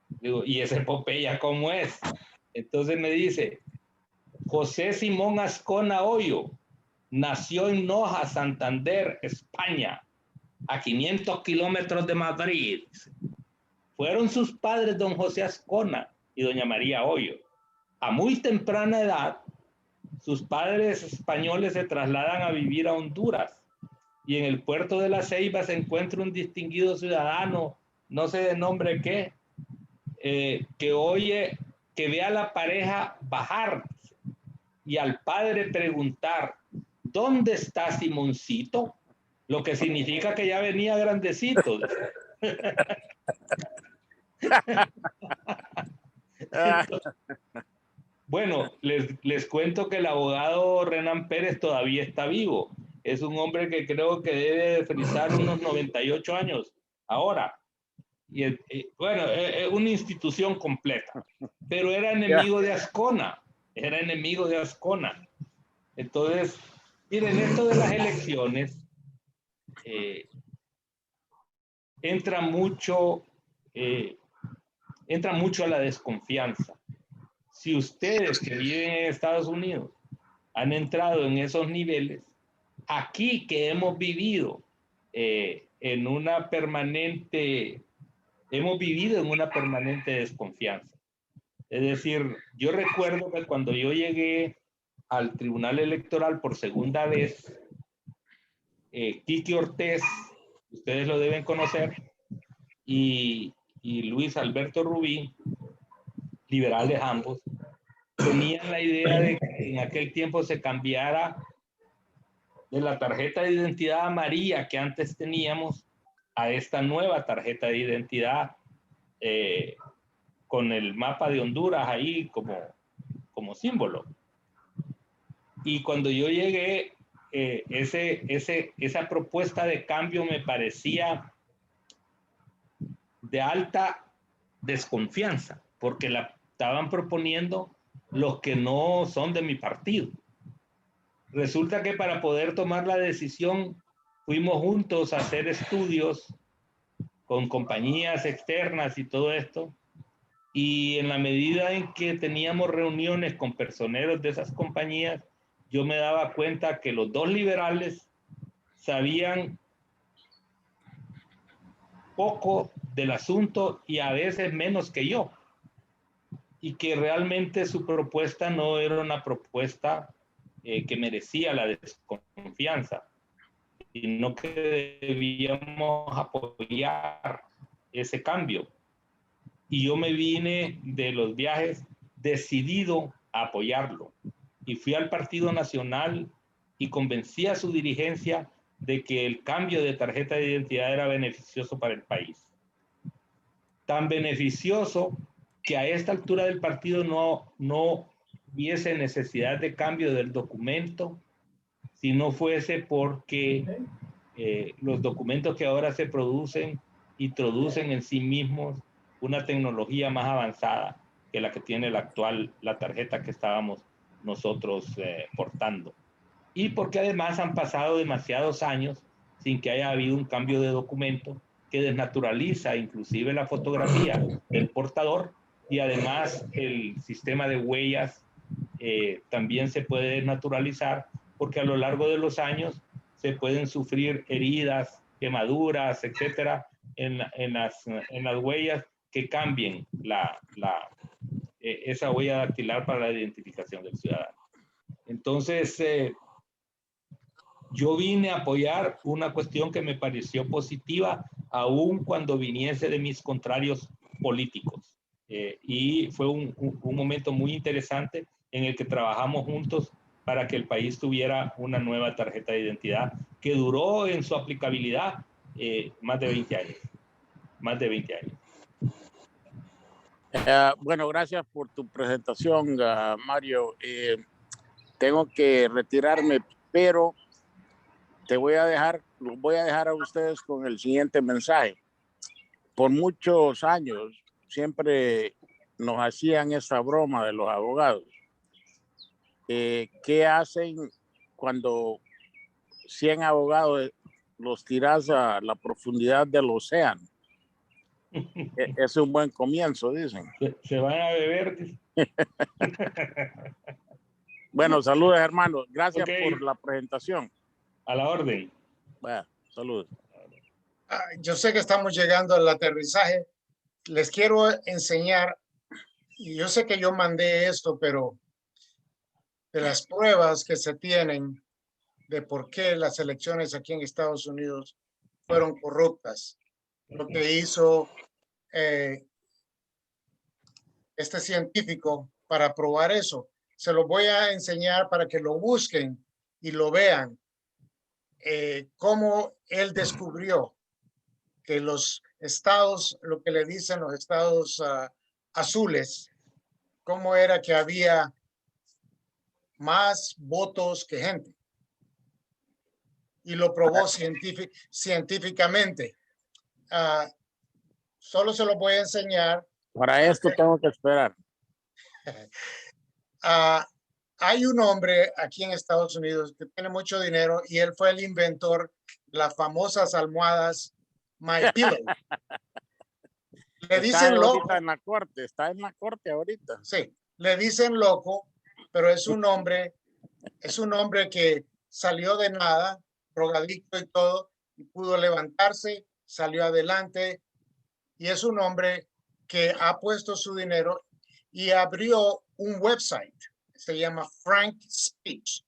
C: Digo, ¿y esa epopeya cómo es? Entonces me dice, José Simón Ascona Hoyo nació en Noja, Santander, España, a 500 kilómetros de Madrid. Fueron sus padres don José Ascona y doña María Hoyo. A muy temprana edad, sus padres españoles se trasladan a vivir a Honduras y en el puerto de La Ceiba se encuentra un distinguido ciudadano, no sé de nombre qué, que ve a la pareja bajar y al padre preguntar, ¿dónde está Simoncito? Lo que significa que ya venía grandecito. Bueno, les cuento que el abogado Renán Pérez todavía está vivo. Es un hombre que creo que debe frisar unos 98 años ahora. Y bueno, es una institución completa. Pero era enemigo de Ascona. Era enemigo de Ascona. Entonces, Miren, esto de las elecciones entra mucho a la desconfianza. Si ustedes que viven en Estados Unidos han entrado en esos niveles, aquí que hemos vivido en una permanente desconfianza. Es decir, yo recuerdo que cuando yo llegué al Tribunal Electoral por segunda vez, Quique Ortiz, ustedes lo deben conocer, y Luis Alberto Rubí, liberales ambos, tenían la idea de que en aquel tiempo se cambiara de la tarjeta de identidad amarilla que antes teníamos a esta nueva tarjeta de identidad con el mapa de Honduras ahí como símbolo. Y cuando yo llegué, esa propuesta de cambio me parecía de alta desconfianza, porque la estaban proponiendo los que no son de mi partido. Resulta que para poder tomar la decisión fuimos juntos a hacer estudios con compañías externas y todo esto, y en la medida en que teníamos reuniones con personeros de esas compañías, yo me daba cuenta que los dos liberales sabían poco del asunto y a veces menos que yo, y que realmente su propuesta no era una propuesta que merecía la desconfianza, sino que debíamos apoyar ese cambio. Y yo me vine de los viajes decidido a apoyarlo. Y fui al Partido Nacional y convencí a su dirigencia de que el cambio de tarjeta de identidad era beneficioso para el país. Tan beneficioso que a esta altura del partido no hubiese necesidad de cambio del documento si no fuese porque los documentos que ahora se producen introducen en sí mismos una tecnología más avanzada que la que tiene la tarjeta que estábamos nosotros portando. Y porque además han pasado demasiados años sin que haya habido un cambio de documento que desnaturaliza inclusive la fotografía del portador, y además el sistema de huellas también se puede desnaturalizar porque a lo largo de los años se pueden sufrir heridas, quemaduras, etcétera, en las huellas que cambien esa huella dactilar para la identificación del ciudadano. Entonces, yo vine a apoyar una cuestión que me pareció positiva, aun cuando viniese de mis contrarios políticos. Y fue un momento muy interesante en el que trabajamos juntos para que el país tuviera una nueva tarjeta de identidad que duró en su aplicabilidad más de 20 años. Más de 20 años.
D: Bueno, gracias por tu presentación, Mario. Tengo que retirarme, pero los voy a dejar a ustedes con el siguiente mensaje. Por muchos años siempre nos hacían esta broma de los abogados. ¿Qué hacen cuando 100 abogados los tiras a la profundidad del océano? Es un buen comienzo, dicen.
C: Se van a beber.
D: Bueno, saludos, hermanos. Gracias por la presentación.
C: A la orden.
D: Bueno, saludos.
G: Yo sé que estamos llegando al aterrizaje. Les quiero enseñar, y yo sé que yo mandé esto, pero de las pruebas que se tienen de por qué las elecciones aquí en Estados Unidos fueron corruptas. Lo que hizo este científico para probar eso. Se lo voy a enseñar para que lo busquen y lo vean. Cómo él descubrió que los estados, lo que le dicen los estados azules, cómo era que había más votos que gente. Y lo probó científicamente. Solo se lo voy a enseñar.
D: Para esto tengo que esperar.
G: Hay un hombre aquí en Estados Unidos que tiene mucho dinero y él fue el inventor de las famosas almohadas My Pillow. Le dicen loco.
D: Ahorita en la corte, está en la corte ahorita.
G: Sí, le dicen loco, pero es un hombre que salió de nada, drogadicto y todo, y pudo levantarse, salió adelante, y es un hombre que ha puesto su dinero y abrió un website, se llama Frank Speech.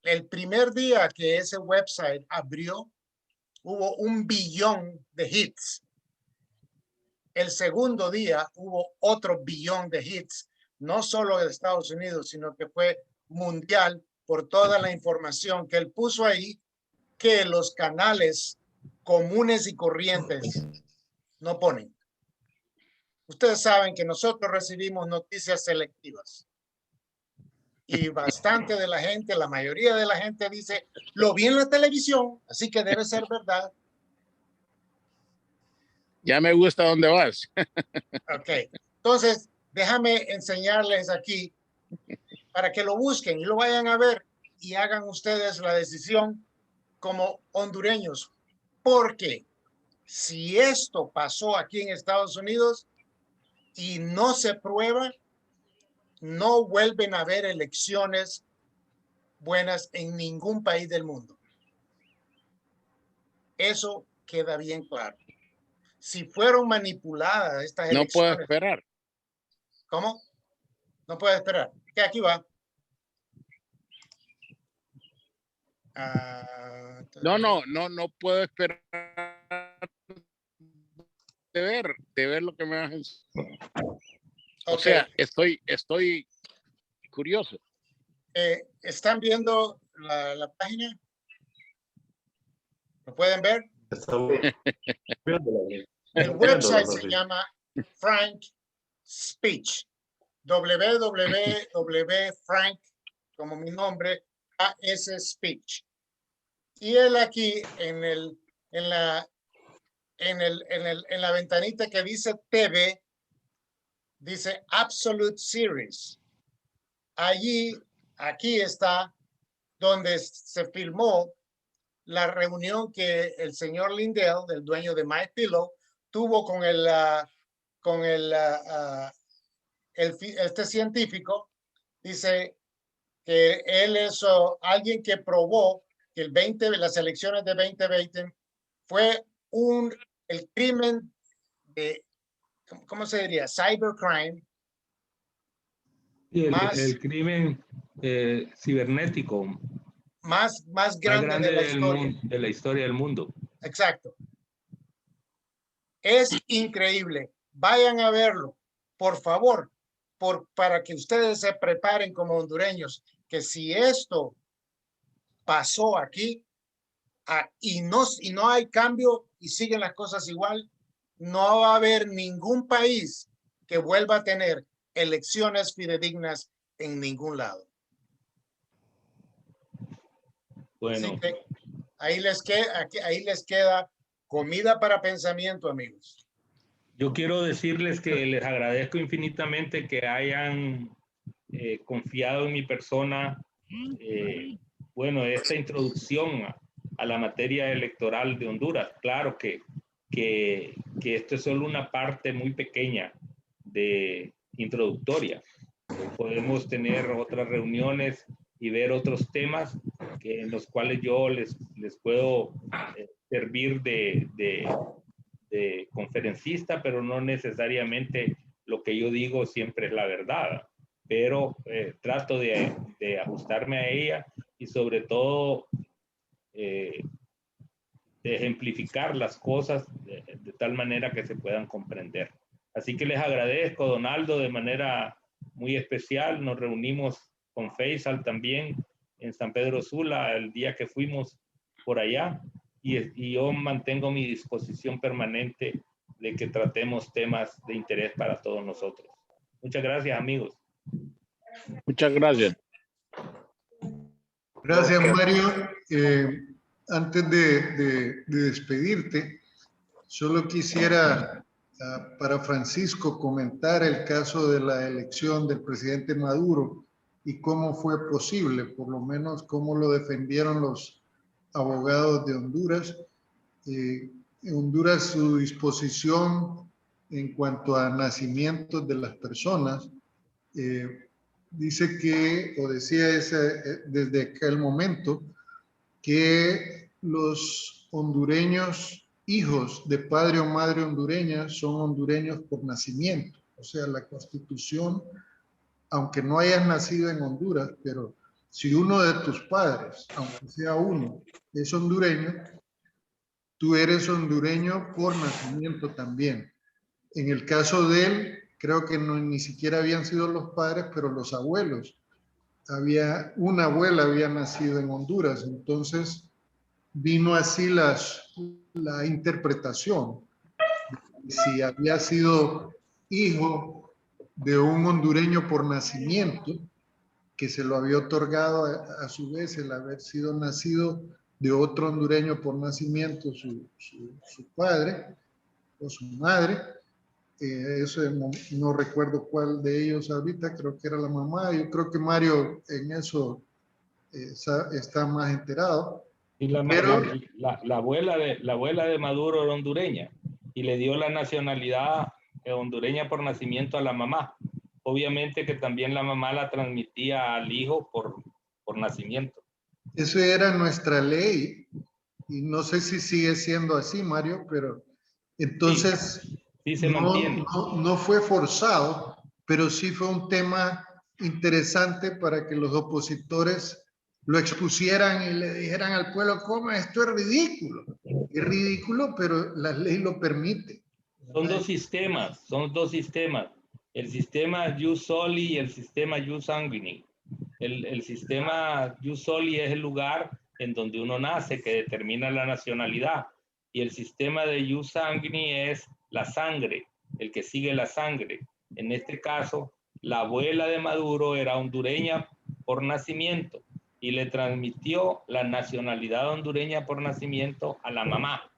G: El primer día que ese website abrió, hubo 1 billón de hits. El segundo día hubo otro billón de hits, no solo de Estados Unidos, sino que fue mundial por toda la información que él puso ahí, que los canales comunes y corrientes no ponen. Ustedes saben que nosotros recibimos noticias selectivas y bastante de la gente, la mayoría de la gente dice, lo vi en la televisión, así que debe ser verdad.
D: Ya me gusta dónde vas.
G: Ok, entonces déjame enseñarles aquí para que lo busquen y lo vayan a ver y hagan ustedes la decisión como hondureños. Porque si esto pasó aquí en Estados Unidos y no se prueba, no vuelven a haber elecciones buenas en ningún país del mundo. Eso queda bien claro. Si fueron manipuladas estas elecciones.
D: No puedo esperar.
G: ¿Cómo? No puedo esperar. ¿Qué aquí va?
D: No puedo esperar de ver lo que me haces. O sea, estoy curioso.
G: ¿Están viendo la página? ¿Lo pueden ver? El website se llama Frank Speech. www.frank, como mi nombre, AS Speech. Y él aquí en la ventanita que dice TV, dice Absolute Series. Aquí está donde se filmó la reunión que el señor Lindell, el dueño de My Pillow, tuvo con este científico. Dice que él es alguien que probó que las elecciones de 2020 fue el crimen de, ¿cómo se diría? Cybercrime.
C: Y el crimen cibernético
G: más grande de la historia.
C: De la historia del mundo.
G: Exacto. Es increíble. Vayan a verlo, por favor, para que ustedes se preparen como hondureños, que si esto pasó aquí y no hay cambio y siguen las cosas igual, no va a haber ningún país que vuelva a tener elecciones fidedignas en ningún lado.
C: Bueno,
G: así que ahí les queda comida para pensamiento, amigos.
C: Yo quiero decirles que les agradezco infinitamente que hayan confiado en mi persona. Bueno, esta introducción a la materia electoral de Honduras. Claro que esto es solo una parte muy pequeña de introductoria. Podemos tener otras reuniones y ver otros temas en los cuales yo les puedo servir de conferencista, pero no necesariamente lo que yo digo siempre es la verdad, pero trato de ajustarme a ella y sobre todo de ejemplificar las cosas de tal manera que se puedan comprender. Así que les agradezco, Donaldo, de manera muy especial. Nos reunimos con Faisal también en San Pedro Sula el día que fuimos por allá. Y yo mantengo mi disposición permanente de que tratemos temas de interés para todos nosotros. Muchas gracias, amigos.
D: Muchas gracias.
A: Gracias, Mario. Antes de despedirte, solo quisiera para Francisco comentar el caso de la elección del presidente Maduro y cómo fue posible, por lo menos cómo lo defendieron los abogados de Honduras. En Honduras, su disposición en cuanto a nacimientos de las personas, dice que, o decía desde aquel momento, que los hondureños, hijos de padre o madre hondureña, son hondureños por nacimiento. O sea, la Constitución, aunque no hayas nacido en Honduras, pero si uno de tus padres, aunque sea uno, es hondureño, tú eres hondureño por nacimiento también. En el caso de él, creo que no, ni siquiera habían sido los padres, pero los abuelos. Una abuela había nacido en Honduras, entonces vino así la interpretación. Si había sido hijo de un hondureño por nacimiento, que se lo había otorgado a su vez el haber sido nacido de otro hondureño por nacimiento, su padre o su madre. Eso no recuerdo cuál de ellos ahorita, creo que era la mamá. Yo creo que Mario en eso está más enterado.
C: Y la abuela de Maduro era hondureña y le dio la nacionalidad hondureña por nacimiento a la mamá. Obviamente que también la mamá la transmitía al hijo por nacimiento.
A: Eso era nuestra ley y no sé si sigue siendo así, Mario, pero entonces
C: sí se mantiene.
A: No fue forzado, pero sí fue un tema interesante para que los opositores lo expusieran y le dijeran al pueblo, ¿cómo? Esto es ridículo. Es ridículo, pero la ley lo permite.
C: Son dos sistemas. El sistema Jus Soli y el sistema Jus Sanguini. El sistema Jus Soli es el lugar en donde uno nace, que determina la nacionalidad. Y el sistema de Jus Sanguini es la sangre, el que sigue la sangre. En este caso, la abuela de Maduro era hondureña por nacimiento y le transmitió la nacionalidad hondureña por nacimiento a la mamá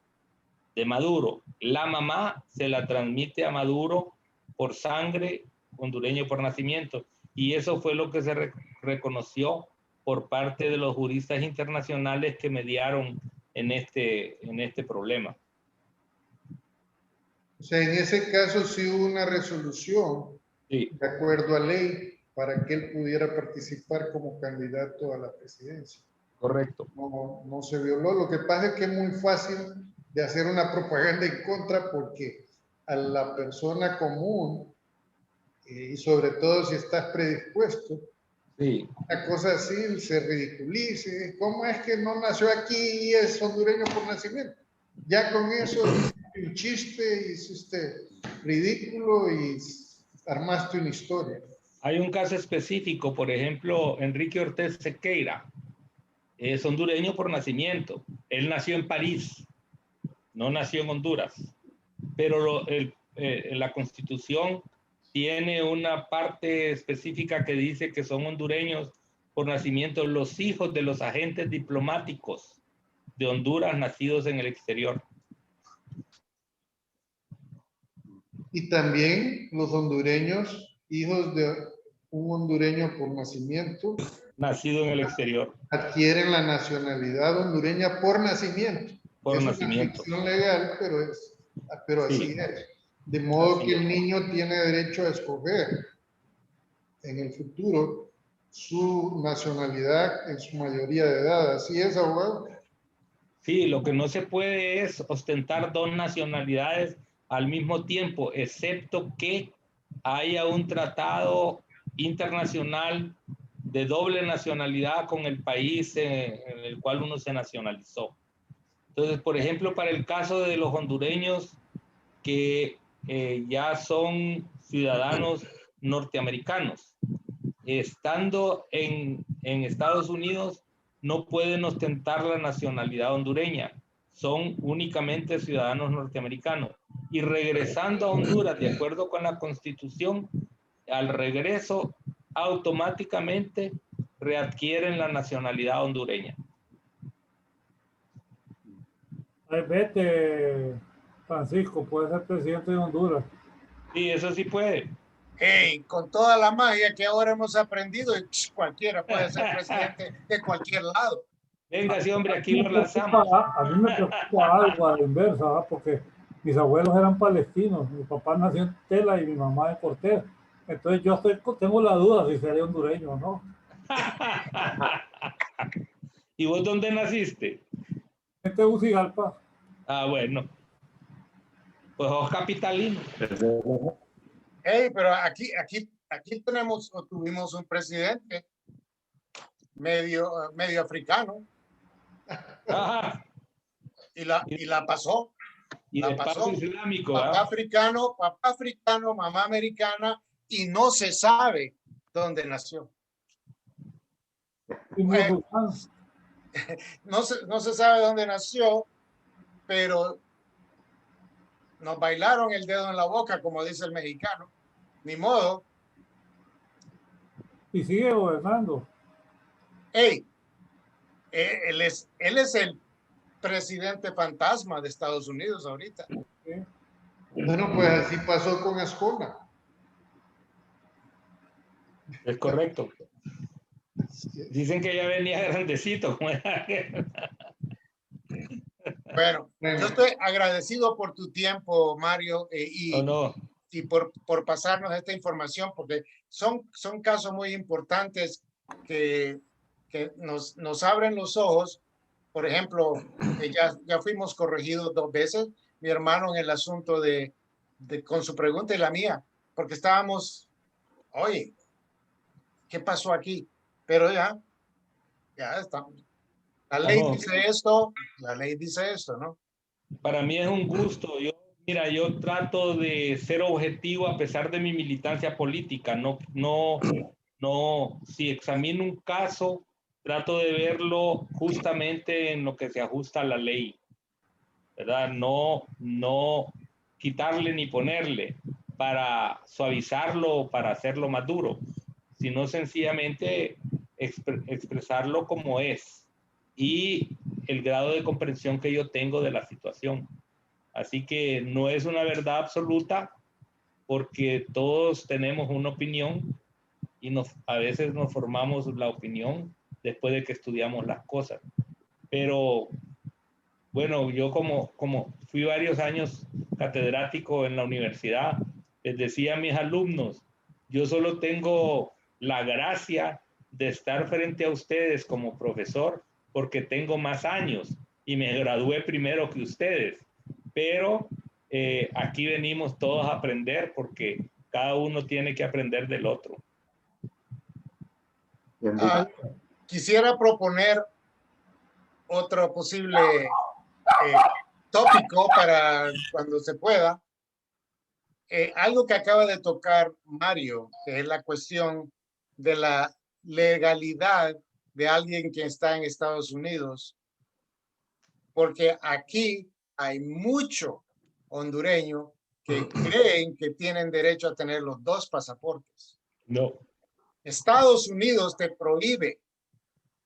C: de Maduro. La mamá se la transmite a Maduro por sangre, hondureño por nacimiento. Y eso fue lo que se reconoció por parte de los juristas internacionales que mediaron en este problema.
A: O sea, en ese caso sí hubo una resolución, sí, de acuerdo a ley, para que él pudiera participar como candidato a la presidencia.
C: Correcto.
A: No se violó. Lo que pasa es que es muy fácil de hacer una propaganda en contra porque a la persona común, y sobre todo si estás predispuesto, sí, una cosa así se ridiculice. ¿Cómo es que no nació aquí y es hondureño por nacimiento? Ya con eso hiciste un chiste, hiciste ridículo y armaste una historia.
C: Hay un caso específico, por ejemplo, Enrique Ortiz Sequeira, es hondureño por nacimiento. Él nació en París, no nació en Honduras, pero la Constitución tiene una parte específica que dice que son hondureños por nacimiento los hijos de los agentes diplomáticos de Honduras nacidos en el exterior.
A: Y también los hondureños, hijos de un hondureño por nacimiento,
C: nacido en el exterior,
A: adquieren la nacionalidad hondureña por nacimiento.
C: Por
A: es
C: nacimiento.
A: Una ficción legal, pero así es. De modo que el niño tiene derecho a escoger en el futuro su nacionalidad en su mayoría de edad. ¿Así es, abogado?
C: Sí, lo que no se puede es ostentar dos nacionalidades al mismo tiempo, excepto que haya un tratado internacional de doble nacionalidad con el país en el cual uno se nacionalizó. Entonces, por ejemplo, para el caso de los hondureños que ya son ciudadanos norteamericanos, estando en Estados Unidos, no pueden ostentar la nacionalidad hondureña, son únicamente ciudadanos norteamericanos. Y regresando a Honduras, de acuerdo con la Constitución, al regreso automáticamente readquieren la nacionalidad hondureña.
F: Vete, Francisco, puede ser presidente de Honduras.
C: Sí, eso sí puede.
G: Hey, con toda la magia que ahora hemos aprendido, cualquiera puede ser presidente de cualquier lado.
C: Venga, sí, hombre, aquí lo
F: A
C: lanzamos.
F: mí me preocupa algo a la inversa, ¿verdad? Porque mis abuelos eran palestinos, mi papá nació en Tela y mi mamá en Cortés. Entonces yo tengo la duda si sería hondureño o no.
C: ¿Y vos dónde naciste?
F: En Tegucigalpa.
C: Ah, bueno. Pues sos capitalino.
G: Hey, pero aquí tenemos o tuvimos un presidente medio africano
C: Ajá.
G: y la pasó.
C: Y
G: La
C: de paso
G: pasó.
C: islámico,
G: Papá
C: ¿ah?
G: africano, mamá americana, y no se sabe dónde nació.
F: Y musulmán.
G: No se sabe dónde nació, pero nos bailaron el dedo en la boca, como dice el mexicano. Ni modo.
F: Y sigue gobernando.
G: Hey, él es el presidente fantasma de Estados Unidos ahorita.
F: ¿Sí?
A: Bueno, pues así pasó con Ascona.
C: Es correcto. Dicen que ya venía grandecito.
G: Bueno, yo estoy agradecido por tu tiempo, Mario, y por pasarnos esta información, porque son casos muy importantes que nos abren los ojos. Por ejemplo, ya fuimos corregidos 2 veces, mi hermano en el asunto con su pregunta y la mía, porque estábamos, oye, ¿qué pasó aquí? Pero ya estamos. La ley dice esto, la ley dice esto, ¿no?
C: Para mí es un gusto. Mira, yo trato de ser objetivo a pesar de mi militancia política. Si examino un caso, trato de verlo justamente en lo que se ajusta a la ley, ¿verdad? No quitarle ni ponerle para suavizarlo o para hacerlo más duro, sino sencillamente expresarlo como es y el grado de comprensión que yo tengo de la situación. Así que no es una verdad absoluta porque todos tenemos una opinión y a veces nos formamos la opinión después de que estudiamos las cosas. Pero bueno, yo como fui varios años catedrático en la universidad, les decía a mis alumnos, yo solo tengo la gracia de estar frente a ustedes como profesor porque tengo más años y me gradué primero que ustedes. Pero aquí venimos todos a aprender porque cada uno tiene que aprender del otro.
G: Quisiera proponer otro posible tópico para cuando se pueda. Algo que acaba de tocar Mario, que es la cuestión de la legalidad de alguien que está en Estados Unidos, porque aquí hay mucho hondureño que creen que tienen derecho a tener los 2 pasaportes.
C: No.
G: Estados Unidos te prohíbe,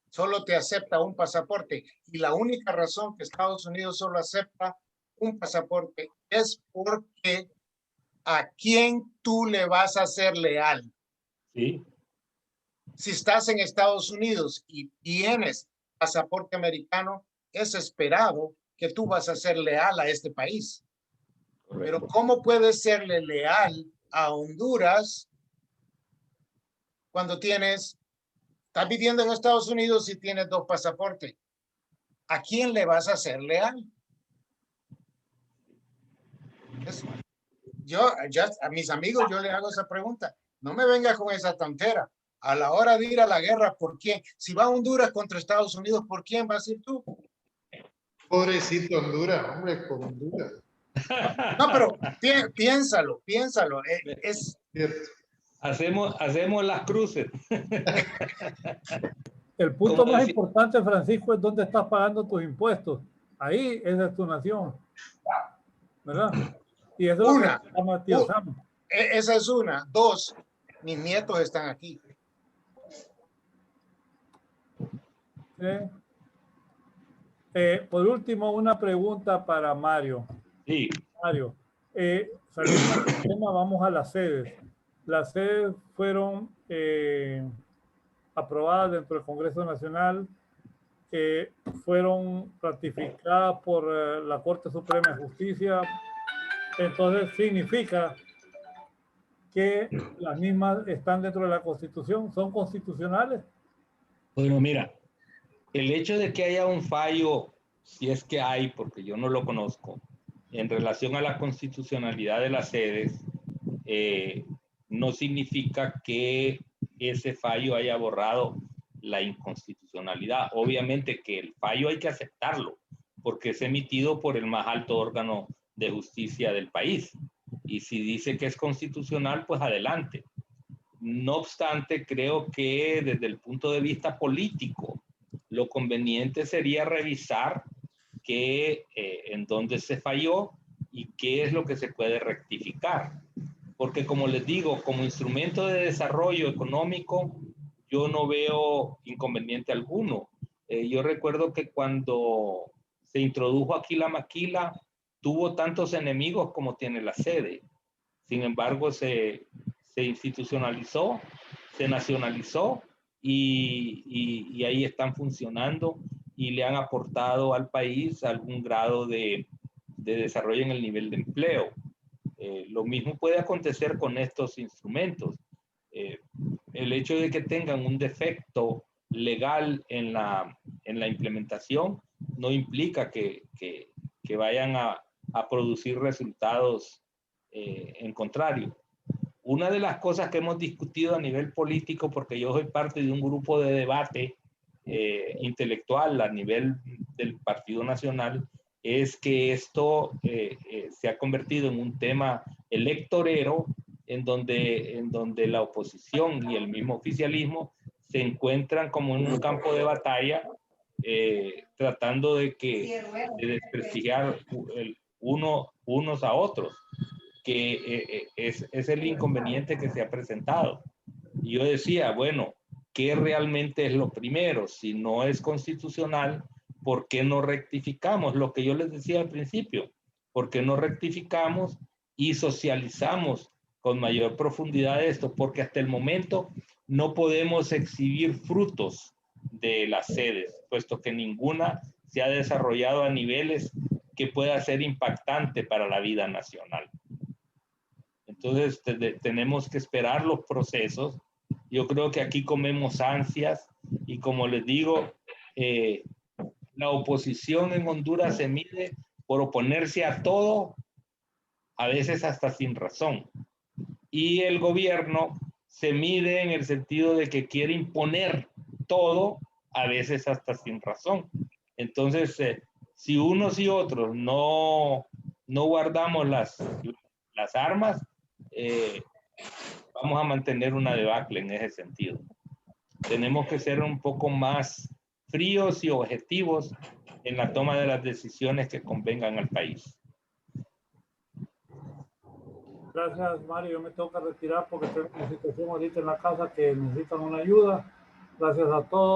G: solo te acepta un pasaporte, y la única razón que Estados Unidos solo acepta un pasaporte es porque a quién tú le vas a ser leal.
C: Sí.
G: Si estás en Estados Unidos y tienes pasaporte americano, es esperado que tú vas a ser leal a este país. Correcto. Pero ¿cómo puedes serle leal a Honduras cuando estás viviendo en Estados Unidos y tienes 2 pasaportes? ¿A quién le vas a ser leal? A mis amigos yo les hago esa pregunta. No me venga con esa tontera. A la hora de ir a la guerra, ¿por quién? Si va a Honduras contra Estados Unidos, ¿por quién vas a ir tú?
A: Pobrecito Honduras, hombre, con Honduras.
G: No, pero piénsalo. Es
A: cierto.
C: Hacemos las cruces.
F: El punto más importante, Francisco, es dónde estás pagando tus impuestos. Ahí esa es tu nación, ¿verdad? Y eso es lo que llama tío Sam.
G: Esa es una. 2, mis nietos están aquí.
F: ¿Sí? Por último, una pregunta para Mario.
C: Sí.
F: Mario, saliendo del tema, vamos a las sedes. Las sedes fueron aprobadas dentro del Congreso Nacional, fueron ratificadas por la Corte Suprema de Justicia. Entonces significa que las mismas están dentro de la Constitución, son constitucionales.
C: Bueno, mira, el hecho de que haya un fallo, si es que hay, porque yo no lo conozco, en relación a la constitucionalidad de las sedes, no significa que ese fallo haya borrado la inconstitucionalidad. Obviamente que el fallo hay que aceptarlo, porque es emitido por el más alto órgano de justicia del país. Y si dice que es constitucional, pues adelante. No obstante, creo que desde el punto de vista político, lo conveniente sería revisar en dónde se falló y qué es lo que se puede rectificar. Porque como les digo, como instrumento de desarrollo económico, yo no veo inconveniente alguno. Yo recuerdo que cuando se introdujo aquí la maquila, tuvo tantos enemigos como tiene la sede. Sin embargo, se institucionalizó, se nacionalizó y ahí están funcionando y le han aportado al país algún grado de desarrollo en el nivel de empleo. Lo mismo puede acontecer con estos instrumentos. El hecho de que tengan un defecto legal en la implementación no implica que vayan a producir resultados en contrario. Una de las cosas que hemos discutido a nivel político, porque yo soy parte de un grupo de debate intelectual a nivel del Partido Nacional, es que esto se ha convertido en un tema electorero en donde la oposición y el mismo oficialismo se encuentran como en un campo de batalla tratando de desprestigiar unos a otros, que es el inconveniente que se ha presentado. Y yo decía, bueno, ¿qué realmente es lo primero? Si no es constitucional, ¿por qué no rectificamos? Lo que yo les decía al principio, ¿por qué no rectificamos y socializamos con mayor profundidad esto? Porque hasta el momento no podemos exhibir frutos de las sedes, puesto que ninguna se ha desarrollado a niveles que pueda ser impactante para la vida nacional. Entonces tenemos que esperar los procesos. Yo creo que aquí comemos ansias y como les digo, la oposición en Honduras se mide por oponerse a todo, a veces hasta sin razón. Y el gobierno se mide en el sentido de que quiere imponer todo, a veces hasta sin razón. Entonces, si unos y otros no guardamos las armas, vamos a mantener una debacle en ese sentido. Tenemos que ser un poco más fríos y objetivos en la toma de las decisiones que convengan al país.
F: Gracias, Mario. Yo me tengo que retirar porque tengo una situación ahorita en la casa que necesitan una ayuda. Gracias a todos.